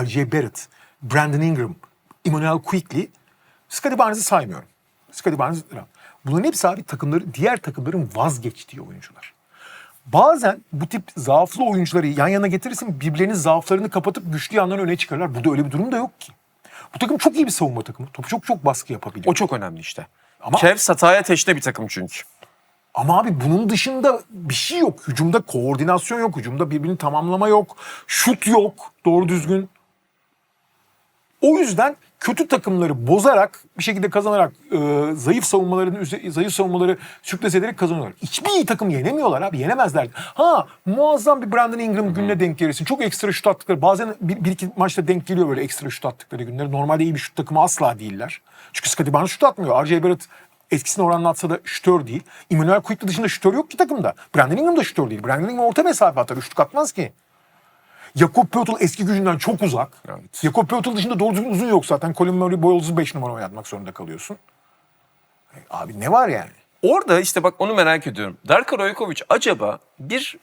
R.J. Barrett, Brandon Ingram, Immanuel Quickley, Scottie Barnes'ı saymıyorum. Scottie Barnes, bunların hepsi abi diğer takımların vazgeçtiği oyuncular. Bazen bu tip zaaflı oyuncuları yan yana getirirsin birbirlerinin zaaflarını kapatıp güçlü yanlarını öne çıkarırlar. Burada öyle bir durum da yok ki. Bu takım çok iyi bir savunma takımı. Topu çok baskı yapabiliyor. O çok önemli işte. Ama- Cavs hataya teşne bir takım çünkü. Ama abi bunun dışında bir şey yok. Hücumda koordinasyon yok. Hücumda birbirini tamamlama yok. Şut yok doğru düzgün. O yüzden kötü takımları bozarak bir şekilde kazanarak zayıf savunmaları sürpriz ederek kazanıyorlar. Hiçbir iyi takım yenemiyorlar abi. Yenemezler. Ha muazzam bir Brandon Ingram gününe denk gelirsin. Çok ekstra şut attıkları. Bazen bir iki maçta denk geliyor böyle ekstra şut attıkları günleri. Normalde iyi bir şut takımı asla değiller. Çünkü Scottie Barnes şut atmıyor. R.J. Barrett eskisine oranla atsa da şütör değil. Immanuel Quickley dışında şütör yok ki takımda. Brandon Ingram da şütör değil. Brandon Ingram orta mesafe atar. Üçlük atmaz ki. Jakob Poeltl eski gücünden çok uzak. Evet. Jakob Poeltl dışında doğru düzgün uzun yok zaten. Colin Murray boyolsuz 5 numara oynatmak zorunda kalıyorsun. Abi ne var yani? Orada işte bak onu merak ediyorum. Darko Rajakovic acaba bir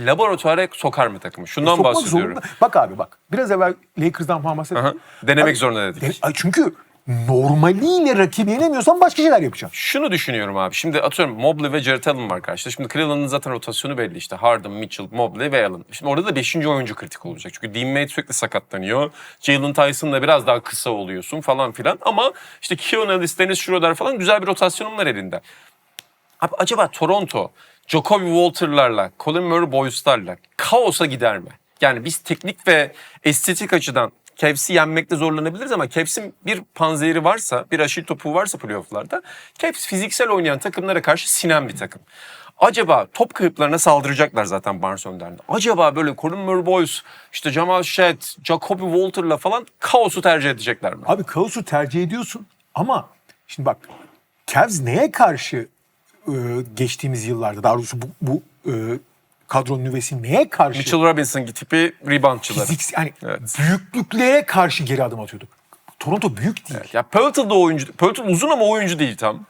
laboratuvara sokar mı takımı? Şundan Sokmak bahsediyorum. zorunda. Bak abi bak. Biraz evvel Lakers'dan falan bahsettim. Aha, denemek Abi, zorunda dedik. Çünkü normaliyle rakibi yenemiyorsan başka şeyler yapacaksın. Şunu düşünüyorum abi. Şimdi atıyorum Mobley ve Jarrett Allen var karşıda. Şimdi Cleveland'ın zaten rotasyonu belli işte. Harden, Mitchell, Mobley ve Allen. Şimdi orada da 5. oyuncu kritik olacak. Çünkü Dean Wade sürekli sakatlanıyor. Jalen Tyson'la biraz daha kısa oluyorsun falan filan. Ama işte Keon Ellis, Dennis Schroeder falan güzel bir rotasyonum var elinde. Abi acaba Toronto, Jacoby Walter'larla, Colin Murray Boyce'larla kaosa gider mi? Yani biz teknik ve estetik açıdan Cavs'i yenmekte zorlanabiliriz ama Cavs'in bir panzehiri varsa, bir aşil topuğu varsa playoff'larda Cavs fiziksel oynayan takımlara karşı sinen bir takım. Acaba top kayıplarına saldıracaklar zaten Barnes önderinde. Acaba böyle Colin Murray Boyce, işte Jamal Shead, Jacoby Walter'la falan kaosu tercih edecekler mi? Abi kaosu tercih ediyorsun ama şimdi bak Cavs neye karşı geçtiğimiz yıllarda daha doğrusu bu kadronun nüvesi neye karşı? Mitchell Robinson tipi reboundçıları. Yani Evet. büyüklüklere karşı geri adım atıyorduk. Toronto büyük değil. Ya Poeltl da oyuncu. Poeltl uzun ama oyuncu değil tam.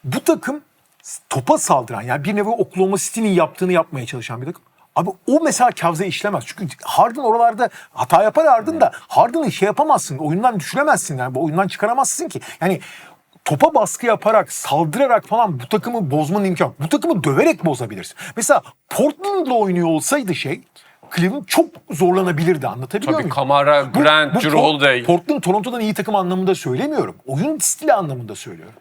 Bu takım topa saldıran yani bir nevi Oklahoma City'nin yaptığını yapmaya çalışan bir takım. Abi o mesela Cavs'e işlemez. Çünkü Harden oralarda hata yapar Harden da Harden'ı şey yapamazsın. Oyundan düşüremezsin yani. Oyundan çıkaramazsın ki. Yani topa baskı yaparak, saldırarak falan bu takımı bozmanın imkanı yok. Bu takımı döverek bozabilirsin. Mesela Portland'la oynuyor olsaydı Cleveland çok zorlanabilirdi, anlatabiliyor Tabii muyum? Kamara, Grant, Drew Holiday. Portland Toronto'dan iyi takım anlamında söylemiyorum. Oyun stili anlamında söylüyorum.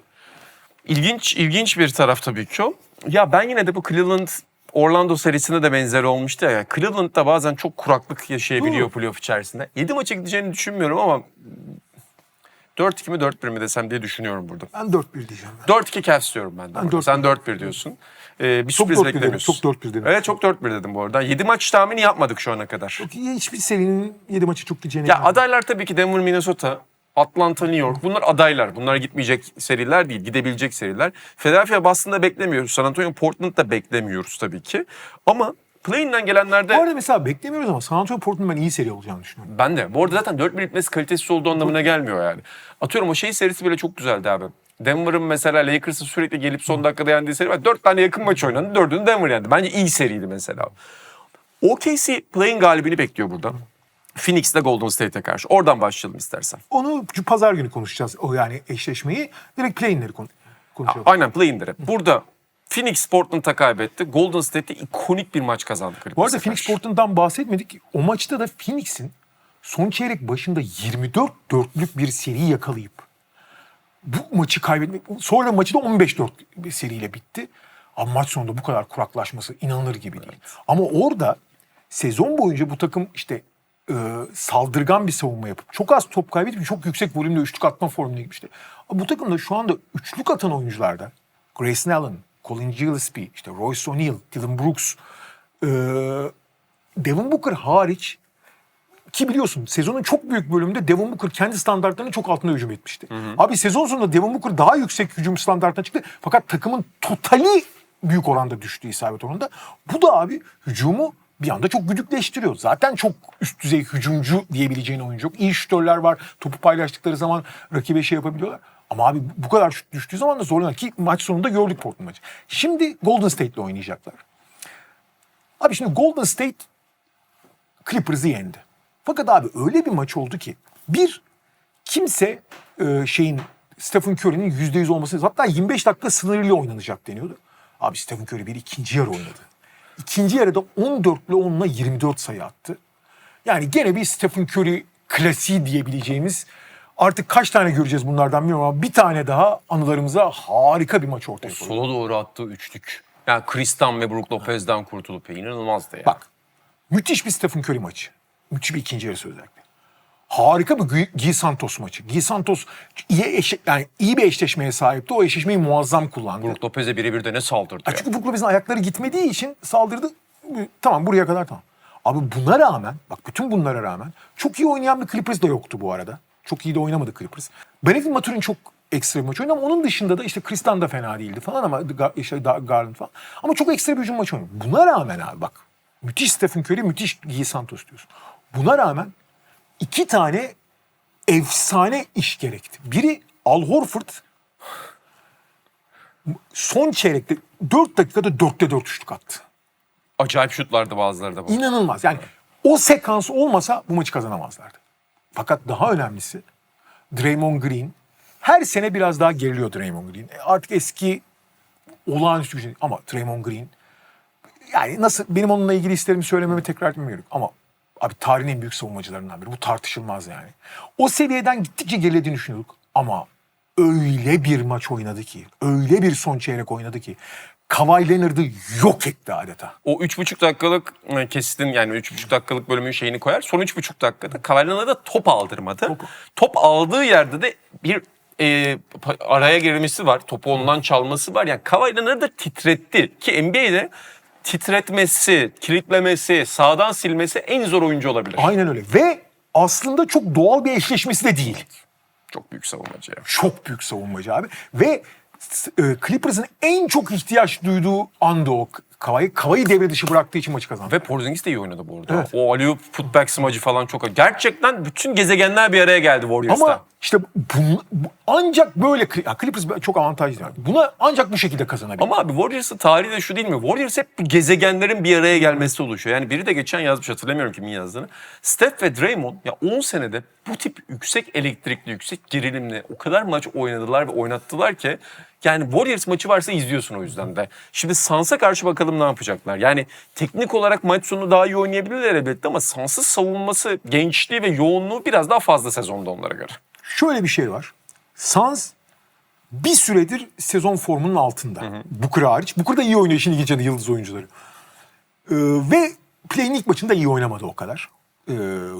İlginç bir taraf tabii ki o. Ya ben yine de bu Cleveland Orlando serisinde de benzer olmuştu ya. Cleveland da bazen çok kuraklık yaşayabiliyor playoff içerisinde. 7 maça gideceğini düşünmüyorum ama 4-2 mi 4-1 mi desem diye düşünüyorum burada. Ben 4-1 diyeceğim. 4-2 Cavs diyorum ben de. Ben burada. 4-1. Sen 4-1 diyorsun. Bir Çok sürpriz 4-1 dedim. beklemiyorsun. Çok 4-1 dedim. Evet çok 4-1 dedim bu arada. 7 maç tahmini yapmadık şu ana kadar. Çok iyi. Hiçbir serinin 7 maçı çok gideceğine Ya inanmıyorum. adaylar tabii ki Denver, Minnesota, Atlanta, New York. Bunlar adaylar. Bunlar gitmeyecek seriler değil, gidebilecek seriler. Philadelphia, Boston'da beklemiyoruz. San Antonio, Portland'da beklemiyoruz tabii ki. Ama play-in'den gelenlerde Bu arada mesela beklemiyoruz ama San Antonio Portland ben iyi seri olacağını düşünüyorum. ben de. Bu arada zaten 4-1 bitmesi kalitesiz olduğu anlamına gelmiyor yani. Atıyorum o serisi bile çok güzeldi abi. Denver'ın mesela Lakers'ın sürekli gelip son dakikada yendiği seri var. 4 tane yakın maç oynandı. 4'ünü Denver yendi. Bence iyi seriydi mesela. OKC play-in galibini bekliyor burada. Phoenix'le Golden State'e karşı. Oradan başlayalım istersen. Onu pazar günü konuşacağız. O yani eşleşmeyi. Direkt play-in'leri konuşalım. Aynen play-in'lere. Burada Phoenix Portland'a kaybetti. Golden State'de ikonik bir maç kazandı. Bu arada Clippers'a Phoenix karşı. Portland'dan bahsetmedik. O maçta da Phoenix'in son çeyrek başında 24-4'lük bir seri yakalayıp bu maçı kaybetmek, sonra maçı da 15-4 bir seriyle bitti. Ama maç sonunda bu kadar kuraklaşması inanılır gibi değil. Ama orada sezon boyunca bu takım işte saldırgan bir savunma yapıp çok az top kaybedip çok yüksek volümde üçlük atma formuna gitmişti. Bu takımda şu anda üçlük atan oyuncularda Grayson Allen, Colin Gillespie, işte Royce O'Neal, Dylan Brooks, Devin Booker hariç, ki biliyorsun sezonun çok büyük bölümünde Devin Booker kendi standartlarının çok altında hücum etmişti. Abi sezon sonunda Devin Booker daha yüksek hücum standartına çıktı. Fakat takımın totali büyük oranda düştü isabet oranında. Bu da abi hücumu bir anda çok güdükleştiriyor. Zaten çok üst düzey hücumcu diyebileceğin oyuncu yok. İyi şütörler var. Topu paylaştıkları zaman rakibe şey yapabiliyorlar. Ama abi bu kadar şut düştüğü zaman da zorlanır ki maç sonunda gördük Portland maçı. Şimdi Golden State'le oynayacaklar. Abi şimdi Golden State Clippers'ı yendi. Fakat abi öyle bir maç oldu ki kimse Stephen Curry'nin %100 olmasını, hatta 25 dakika sınırıyla oynanacak deniyordu. Abi Stephen Curry ikinci yarı oynadı. İkinci yarıda 14 ile 10'la 24 sayı attı. Yani gene bir Stephen Curry klasiği diyebileceğimiz, artık kaç tane göreceğiz bunlardan bilmiyorum ama bir tane daha anılarımıza harika bir maç ortaya koydu. Sola doğru attığı üçlük. Yani Kristan ve Brook Lopez'den kurtulup inanılmazdı ya. Bak, müthiş bir Stephen Curry maçı. Müthiş bir ikinci yarısı özellikle. Harika bir Guy Santos maçı. Guy Santos iyi bir eşleşmeye sahipti. O eşleşmeyi muazzam kullandı. Brook Lopez'e birebir de ne saldırdı ya. Çünkü Brook Lopez'in ayakları gitmediği için saldırdı. Tamam, buraya kadar tamam. Abi buna rağmen, bak bütün bunlara rağmen çok iyi oynayan bir Clippers da yoktu bu arada. Çok iyi de oynamadı Clippers. Benedict Maturin çok ekstra bir maç oynadı ama onun dışında da işte Kristan da fena değildi falan ama işte Garland falan. Ama çok ekstra bir hücum maçı oynadı. Buna rağmen abi bak, müthiş Stephen Curry, müthiş Guy Santos diyorsun. Buna rağmen iki tane efsane iş gerekti. Biri Al Horford son çeyrekte 4 dakikada 4'te 4 üçlük attı. Acayip şutlardı bazıları da bu. İnanılmaz. Yani o sekans olmasa bu maçı kazanamazlardı. Fakat daha önemlisi Draymond Green. Her sene biraz daha geriliyor Draymond Green. Artık eski olağanüstü bir şey. Ama Draymond Green, yani nasıl, benim onunla ilgili hislerimi söylememi tekrar etmiyorum. Ama abi tarihin en büyük savunmacılarından biri. Bu tartışılmaz yani. O seviyeden gittikçe gerilediğini düşünüyorduk. Ama öyle bir maç oynadı ki, öyle bir son çeyrek oynadı ki Kawhi Leonard'ı yok etti adeta. O 3,5 dakikalık kesitin, yani 3,5 dakikalık bölümün şeyini koyar. Son 3,5 dakikada Kawhi Leonard'a top aldırmadı. Top aldığı yerde de bir araya girilmesi var. Topu ondan çalması var. Yani Kawhi Leonard'ı titretti. Ki NBA'de titretmesi, kilitlemesi, sağdan silmesi en zor oyuncu olabilir. Aynen öyle. Ve aslında çok doğal bir eşleşmesi de değil. Çok büyük savunmacı ya. Çok büyük savunmacı abi. Ve Clippers'ın en çok ihtiyaç duyduğu anda o Kawhi'yi devre dışı bıraktığı için maçı kazandı. Ve Porzingis de iyi oynadı bu arada. Evet. O alley-oop putback smacı falan çok... Gerçekten bütün gezegenler bir araya geldi Warriors'ta. Ama işte ancak böyle Clippers çok avantajlı. Yani. Buna ancak bu şekilde kazanabilir. Ama abi Warriors'ın tarihi de şu değil mi? Warriors hep bu gezegenlerin bir araya gelmesi oluşuyor. Yani biri de geçen yazmış, hatırlamıyorum kimin yazdığını. Steph ve Draymond ya 10 senede bu tip yüksek elektrikli, yüksek gerilimli o kadar maç oynadılar ve oynattılar ki yani Warriors maçı varsa izliyorsun o yüzden de. Şimdi Suns'a karşı bakalım ne yapacaklar. Yani teknik olarak maç sonu daha iyi oynayabilirler elbette ama Suns'ın savunması, gençliği ve yoğunluğu biraz daha fazla sezonda onlara göre. Şöyle bir şey var. Suns bir süredir sezon formunun altında. Booker hariç. Booker da iyi oynuyor işin ilginç yanı, yıldız oyuncuları. Ve play'in ilk maçında iyi oynamadı o kadar.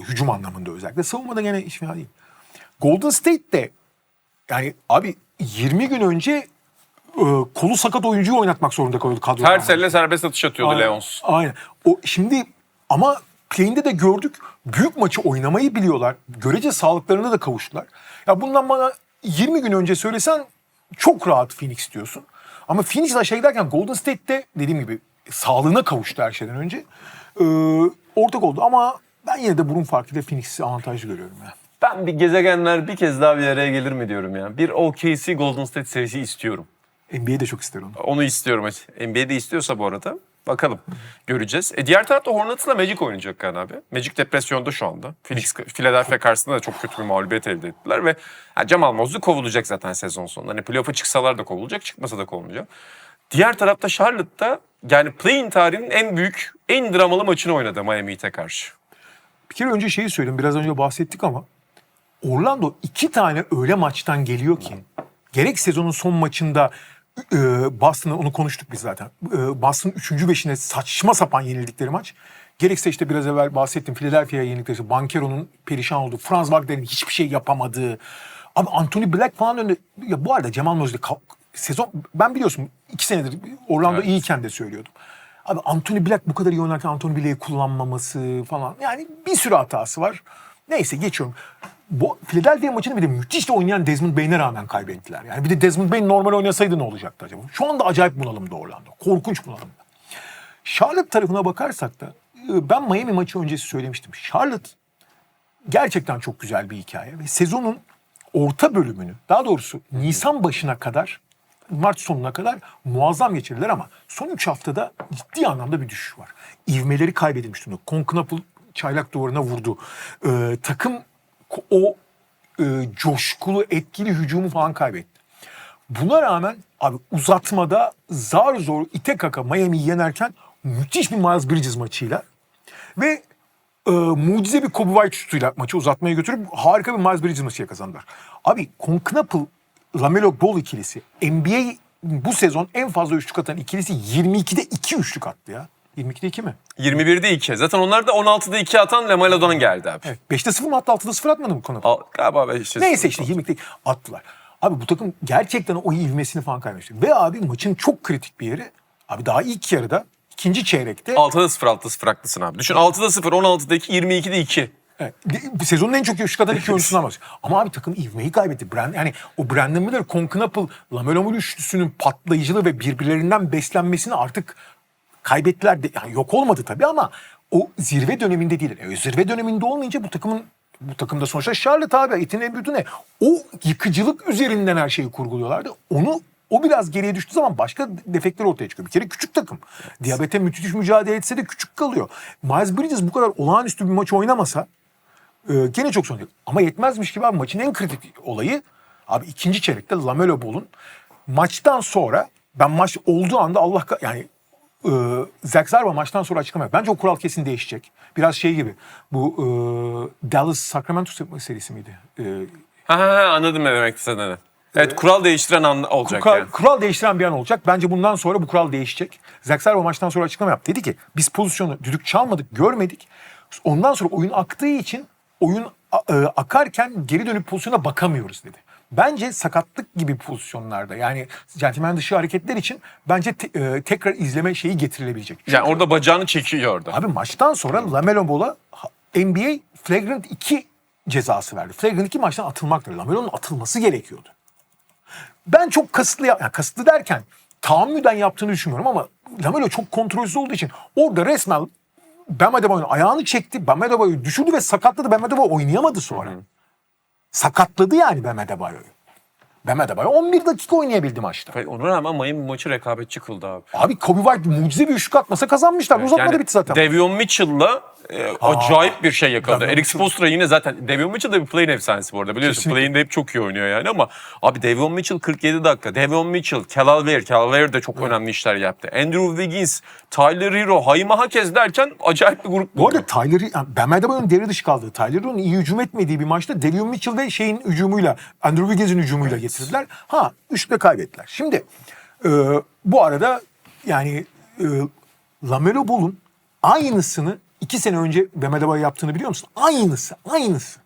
Hücum anlamında özellikle. Savunmada gene hiç fena değil. Golden State de yani abi 20 gün önce kolu sakat oyuncuyu oynatmak zorunda kalıyordu kadro. Tersel'le serbest atış atıyordu Leons. Aynen. Şimdi ama play'inde de gördük. Büyük maçı oynamayı biliyorlar. Görece sağlıklarına da kavuştular. Ya bundan bana 20 gün önce söylesen çok rahat Phoenix diyorsun. Ama Phoenix aşağı giderken Golden State'te dediğim gibi sağlığına kavuştu her şeyden önce. Ortak oldu ama ben yine de burun farkıyla Phoenix'i avantajlı görüyorum ya. Ben bir gezegenler bir kez daha bir araya gelir mi diyorum ya. Bir OKC Golden State serisi istiyorum. NBA de çok ister onu. Onu istiyorum. NBA de istiyorsa bu arada. Bakalım. Göreceğiz. Diğer tarafta Hornets'la Magic oynayacak Kaan abi. Magic depresyonda şu anda. Philadelphia karşısında da çok kötü bir mağlubiyet elde ettiler ve Jamal Mosley kovulacak zaten sezon sonunda. Hani playoff'a çıksalar da kovulacak, çıkmasa da kovulacak. Diğer tarafta Charlotte'da yani play-in tarihinin en büyük, en dramalı maçını oynadı Miami Heat'e karşı. Bir kere önce şeyi söyleyeyim. Biraz önce bahsettik ama Orlando 2 tane öyle maçtan geliyor ki gerek sezonun son maçında Boston'ı onu konuştuk biz zaten. Boston'ın 3. 5'ine saçma sapan yenildikleri maç. Gerekse işte biraz evvel bahsettim Philadelphia'ya yenildikleri işte Banchero'nun perişan olduğu, Franz Wagner'in hiçbir şey yapamadığı. Abi Anthony Black falan önünde. Ya bu arada Jamal Mosley sezon ben biliyorsun 2 senedir Orlando iyiyken de söylüyordum. Abi Anthony Black bu kadar iyi oynarken Anthony Black'i kullanmaması falan. Yani bir sürü hatası var. Neyse geçiyorum. Bu Philadelphia maçını bir de müthiş de oynayan Desmond Bane'e rağmen kaybettiler. Yani bir de Desmond Bane normal oynasaydı ne olacaktı acaba? Şu anda acayip bunalımda Orlando. Korkunç bunalımda. Charlotte tarafına bakarsak da ben Miami maçı öncesi söylemiştim. Charlotte gerçekten çok güzel bir hikaye. Ve sezonun orta bölümünü, daha doğrusu Nisan başına kadar, Mart sonuna kadar muazzam geçirdiler ama son 3 haftada ciddi anlamda bir düşüş var. İvmeleri kaybedilmiş durumda. Concunapple çaylak duvarına vurdu. Takım o coşkulu, etkili hücumu falan kaybetti. Buna rağmen abi uzatmada zar zor ite kaka Miami'yi yenerken müthiş bir Miles Bridges maçıyla ve mucize bir Kobe White şutuyla maçı uzatmaya götürüp harika bir Miles Bridges maçıyla kazandılar. Abi Concunapple, LaMelo Ball ikilisi NBA bu sezon en fazla üçlük atan ikilisi 22'de 2 üçlük attı ya. 22'de 2 mi? 21'de 2. Zaten onlar da 16'da 2 atan LaMelo'dan geldi abi. Evet. 5'te 0 mı attı, 6'da 0 atmadı mı Concunapple? Galiba 5'te Neyse işte 22'de attılar. Abi bu takım gerçekten o ivmesini falan kaybetmişti. Ve abi maçın çok kritik bir yeri. Abi daha ilk yarıda, ikinci çeyrekte. 6'da 0, 6'da 0 haklısın abi. Düşün 6'da 0, 16'da 2, 22'de 2. Evet, sezonun en çok üçlük atan iki oyuncusundan bahsediyor. Ama abi takım ivmeyi kaybetti. Yani o Brandon Miller, Concunapple, LaMelo Ball üçlüsünün patlayıcılığı ve birbirlerinden beslenmesini artık kaybettiler. Yani yok olmadı tabii ama o zirve döneminde değil. Zirve döneminde olmayınca bu takımda sonuçta Charlotte abi etin en büyüğü ne? O yıkıcılık üzerinden her şeyi kurguluyorlardı. O biraz geriye düştüğü zaman başka defekler ortaya çıkıyor. Bir kere küçük takım. Diyabete müthiş mücadele etse de küçük kalıyor. Miles Bridges bu kadar olağanüstü bir maç oynamasa gene çok sorun değil. Ama yetmezmiş gibi abi maçın en kritik olayı abi ikinci çeyrekte LaMelo Ball'un maçtan sonra ben maç olduğu anda Zach Zarba maçtan sonra açıklama yaptı. Bence o kural kesin değişecek. Biraz şey gibi bu Dallas Sacramento serisi miydi? Anladım ne demek istediğini. Evet kural değiştiren an olacak yani. Kural değiştiren bir an olacak. Bence bundan sonra bu kural değişecek. Zach Zarba maçtan sonra açıklama yaptı. Dedi ki biz pozisyonu düdük çalmadık, görmedik. Ondan sonra oyun aktığı için oyun akarken geri dönüp pozisyona bakamıyoruz dedi. Bence sakatlık gibi pozisyonlarda yani centilmen dışı hareketler için bence tekrar izleme şeyi getirilebilecek. Çünkü, Yani orada bacağını çekiyor orada. abi maçtan sonra LaMelo Ball'a NBA Flagrant 2 cezası verdi. Flagrant 2 maçtan atılmaktır. LaMelo'nun atılması gerekiyordu. Ben çok kasıtlı derken tahammüden yaptığını düşünmüyorum ama LaMelo çok kontrolsüz olduğu için orada resmen Bam Adebayo'nun ayağını çekti. Bam Adebayo'yu düşürdü ve sakatladı. Bam Adebayo oynayamadı sonra. Sakatladı yani Bam Adebayo'yu. Bam Adebayo 11 dakika oynayabildi maçta. Ona rağmen Miami maçı rekabetçi kıldı abi. Abi Kobe White mucize bir üçlük atmasa kazanmışlar. Uzatmada bitti zaten. Devion Mitchell'la acayip bir şey yakaladı. Devion Eric Spoelstra yine zaten Devion Mitchell da bir play-in efsanesi bu arada biliyorsun. Kesinlikle. Play-in'de hep çok iyi oynuyor yani ama abi Devion Mitchell 47 dakika. Devion Mitchell, Cal de çok önemli işler yaptı. Andrew Wiggins, Tyler Hero, Hayma Hakez derken acayip bir grup Bu arada Bam Adebayo'nun devre dışı kaldığı, Tyler Hero'nun iyi hücum etmediği bir maçta Devion Mitchell ve Andrew Wiggins'in hücumuyla getirdiler. Ha, üçte kaybettiler. Şimdi bu arada yani LaMelo Ball'un aynısını 2 sene önce Bam Adebayo yaptığını biliyor musun? Aynısı.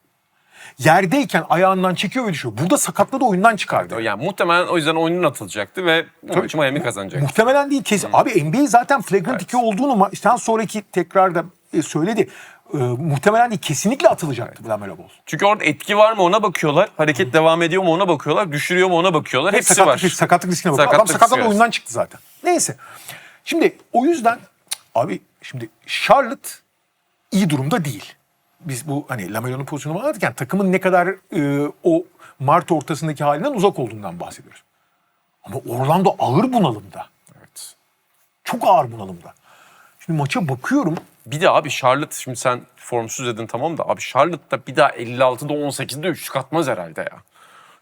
Yerdeyken ayağından çekiyor ve düşüyor. Burada sakatladı, oyundan çıkardı. Yani muhtemelen o yüzden oyunun atılacaktı ve bu maçı Miami kazanacak. Muhtemelen değil kesin. Abi NBA zaten flagrant 2 olduğunu maçtan sonraki tekrarda söyledi. Muhtemelen değil, kesinlikle atılacaktı LaMelo Ball. Çünkü orada etki var mı ona bakıyorlar. Hareket devam ediyor mu ona bakıyorlar. Düşürüyor mu ona bakıyorlar. Hepsi var. Sakatlık riskine bakıyor. Sakatlık Adam sakatladı, riski. oyundan çıktı zaten. Neyse. Şimdi o yüzden abi şimdi Charlotte iyi durumda değil. Biz bu hani LaMelo'nun pozisyonunu anlatırken takımın ne kadar o Mart ortasındaki halinden uzak olduğundan bahsediyoruz. Ama Orlando ağır bunalımda. Evet. Çok ağır bunalımda. Şimdi maça bakıyorum. Bir de abi Charlotte, şimdi sen formsuz dedin tamam da abi Charlotte'da bir daha 56'da 18'de üçlük atmaz herhalde ya.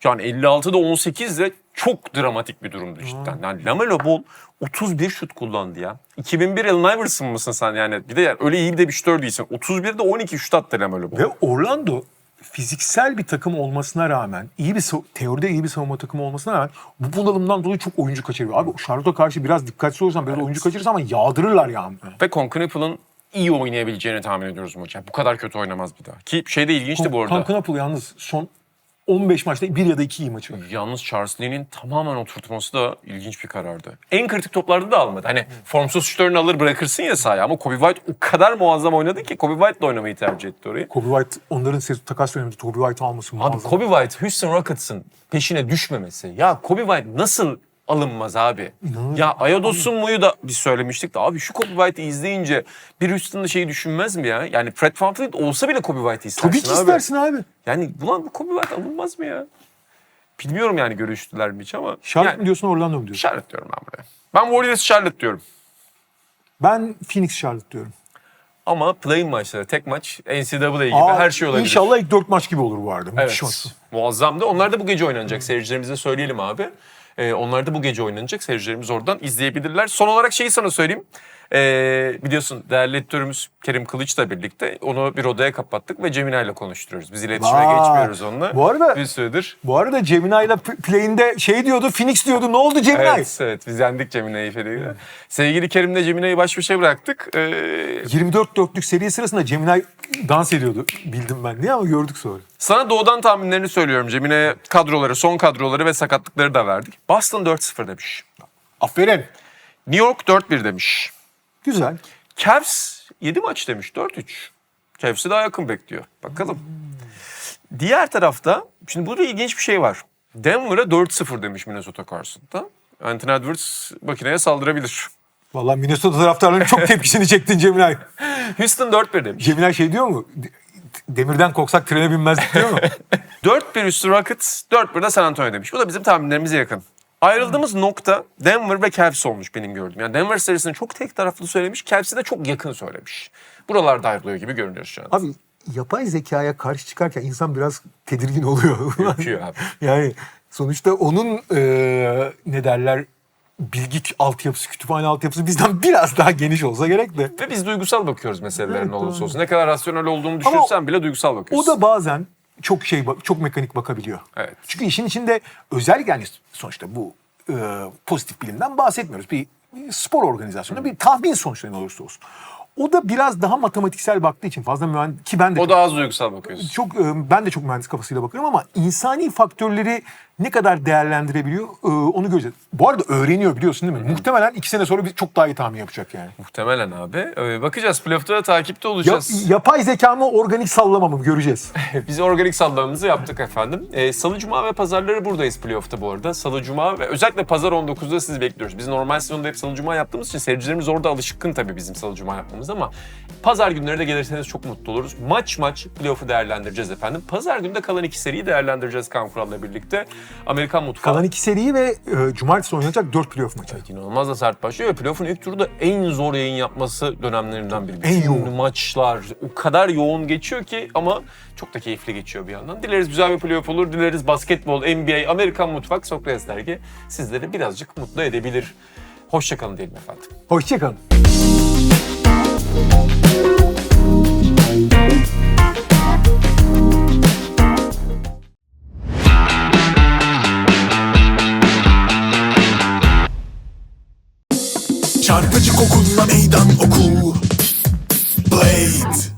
Yani 56'da 18'de çok dramatik bir durumdu cidden. Yani LaMelo Ball 31 şut kullandı ya. 2001 Allen Iverson mısın sen yani? Bir de yani öyle iyi bir de bir şutör değilsin. 31'de 12 şut attı LaMelo Ball. Ve Orlando fiziksel bir takım olmasına rağmen, teoride iyi bir savunma takımı olmasına rağmen bu bunalımdan dolayı çok oyuncu kaçırıyor. Abi Charlotte'a karşı biraz dikkatli olursan biraz oyuncu kaçırırsan ama yağdırırlar yani. Ve Concunaple'ın iyi oynayabileceğini tahmin ediyoruz maçı. Yani bu kadar kötü oynamaz bir daha. Ki şey de ilginçti bu arada. Concunapple yalnız son 15 maçta 1 ya da 2 iyi maçı var. Yalnız Charles Lee'nin tamamen oturtması da ilginç bir karardı. En kritik toplarda da almadı. Hani formsuz şutörünü alır bırakırsın ya sahaya ama Kobe White o kadar muazzam oynadı ki Kobe White'la oynamayı tercih etti orayı. Kobe White onların takas döneminde Kobe White alması Abi muazzam. Kobe White, Houston Rockets'ın peşine düşmemesi. Ya Kobe White nasıl alınmaz abi? İnanılmaz. Ya Ayados'un muyu da biz söylemiştik de abi şu Kobe White'ı izleyince bir Houston'da şeyi düşünmez mi ya? Yani Fred VanVleet olsa bile Kobe White'ı istersin Tabii ki abi. istersin abi. Yani ulan bu Kobe White alınmaz mı ya? Bilmiyorum yani görüştüler mi hiç ama. Charlotte yani, mi diyorsun, Orlando mu diyorsun? Charlotte diyorum ben buraya. Ben Warriors Charlotte diyorum. Ben Phoenix Charlotte diyorum. Ama play-in maçları, tek maç, NCAA gibi her şey olabilir. İnşallah ilk 4 maç gibi olur bu arada. Müthiş Evet. olsun. Muazzamdı. Onlar da bu gece oynanacak. Seyircilerimize söyleyelim abi. Onlar da bu gece oynanacak. Seyircilerimiz oradan izleyebilirler. Son olarak şeyi sana söyleyeyim. Biliyorsun değerli editörümüz Kerim Kılıç'la birlikte onu bir odaya kapattık ve Cemina ile konuşturuyoruz. Biz iletişime Vay. geçmiyoruz onunla. Bu arada- bir süredir. Bu arada Gemini ile play'inde şey diyordu, Phoenix diyordu. Ne oldu Gemini? Evet, biz yendik Cemina'yı falan. Sevgili Kerim'le Cemina'yı baş başa bıraktık. 24-4'lük seri sırasında Gemini dans ediyordu. Bildim ben diye ama gördük sonra. Sana doğudan tahminlerini söylüyorum. Cemine'ye kadroları, son kadroları ve sakatlıkları da verdik. Boston 4-0 demiş. Aferin. New York 4-1 demiş. Güzel. Cavs 7 maç demiş, 4-3. Cavs'i daha yakın bekliyor. Bakalım. Diğer tarafta, şimdi burada ilginç bir şey var. Denver'a 4-0 demiş Minnesota karşısında. Anthony Edwards makineye saldırabilir. Vallahi Minnesota taraftarlarının çok tepkisini çektin Gemini. Houston 4-1 demiş. Gemini şey diyor mu? Demirden korksak trene binmezdik diyor mu? 4-1 üstü Rockets, 4-1 de San Antonio demiş. Bu da bizim tahminlerimize yakın. Ayrıldığımız nokta Denver ve Cavs olmuş benim gördüğüm. Yani Denver serisini çok tek taraflı söylemiş, Cavs'i de çok yakın söylemiş. Buralarda ayrılıyor gibi görünüyor şu an. Abi yapay zekaya karşı çıkarken insan biraz tedirgin oluyor. Ürküyor abi. Yani sonuçta onun ne derler bilgi altyapısı, kütüphane altyapısı bizden biraz daha geniş olsa gerek de. Ve biz duygusal bakıyoruz meselelerin Evet, ne olursa doğru. olsun. Ne kadar rasyonel olduğunu düşünsen bile duygusal O bakıyorsun. da bazen çok mekanik bakabiliyor. Evet. Çünkü işin içinde özellikle yani sonuçta bu pozitif bilimden bahsetmiyoruz. Bir spor organizasyonu, bir tahmin sonuçları ne olursa olsun. O da biraz daha matematiksel baktığı için fazla mühendis ki ben de O da az duygusal bakıyorsun. ben de çok mühendis kafasıyla bakıyorum ama insani faktörleri ne kadar değerlendirebiliyor onu göreceğiz. Bu arada öğreniyor biliyorsun değil mi? Muhtemelen 2 sene sonra çok daha iyi tahmin yapacak yani. Muhtemelen abi. Bakacağız. Playoff'ta da takipte olacağız. Yapay zeka mı organik sallama mı göreceğiz. Biz organik sallamamızı yaptık efendim. Salı, Cuma ve Pazarları buradayız playoff'ta bu arada. Salı, Cuma ve özellikle Pazar 19'da sizi bekliyoruz. Biz normal sezonda hep Salı, Cuma yaptığımız için seyircilerimiz orada alışkın tabii bizim Salı, Cuma yapmamız ama Pazar günleri de gelirseniz çok mutlu oluruz. Maç playoff'u değerlendireceğiz efendim. Pazar günü de kalan 2 seriyi değerlendireceğiz Kaan Kural'la birlikte. Amerikan mutfağı. Kalan 2 seriyi ve cumartesi oynanacak 4 playoff maçı. Evet, inanılmaz da sert başlıyor ve playoff'un ilk turu da en zor yayın yapması dönemlerinden biri. En Bütün yoğun. maçlar o kadar yoğun geçiyor ki ama çok da keyifli geçiyor bir yandan. Dileriz güzel bir playoff olur. Dileriz basketbol, NBA, Amerikan mutfak, Sokrates dergi sizleri birazcık mutlu edebilir. Hoşça kalın diyelim efendim. Hoşçakalın.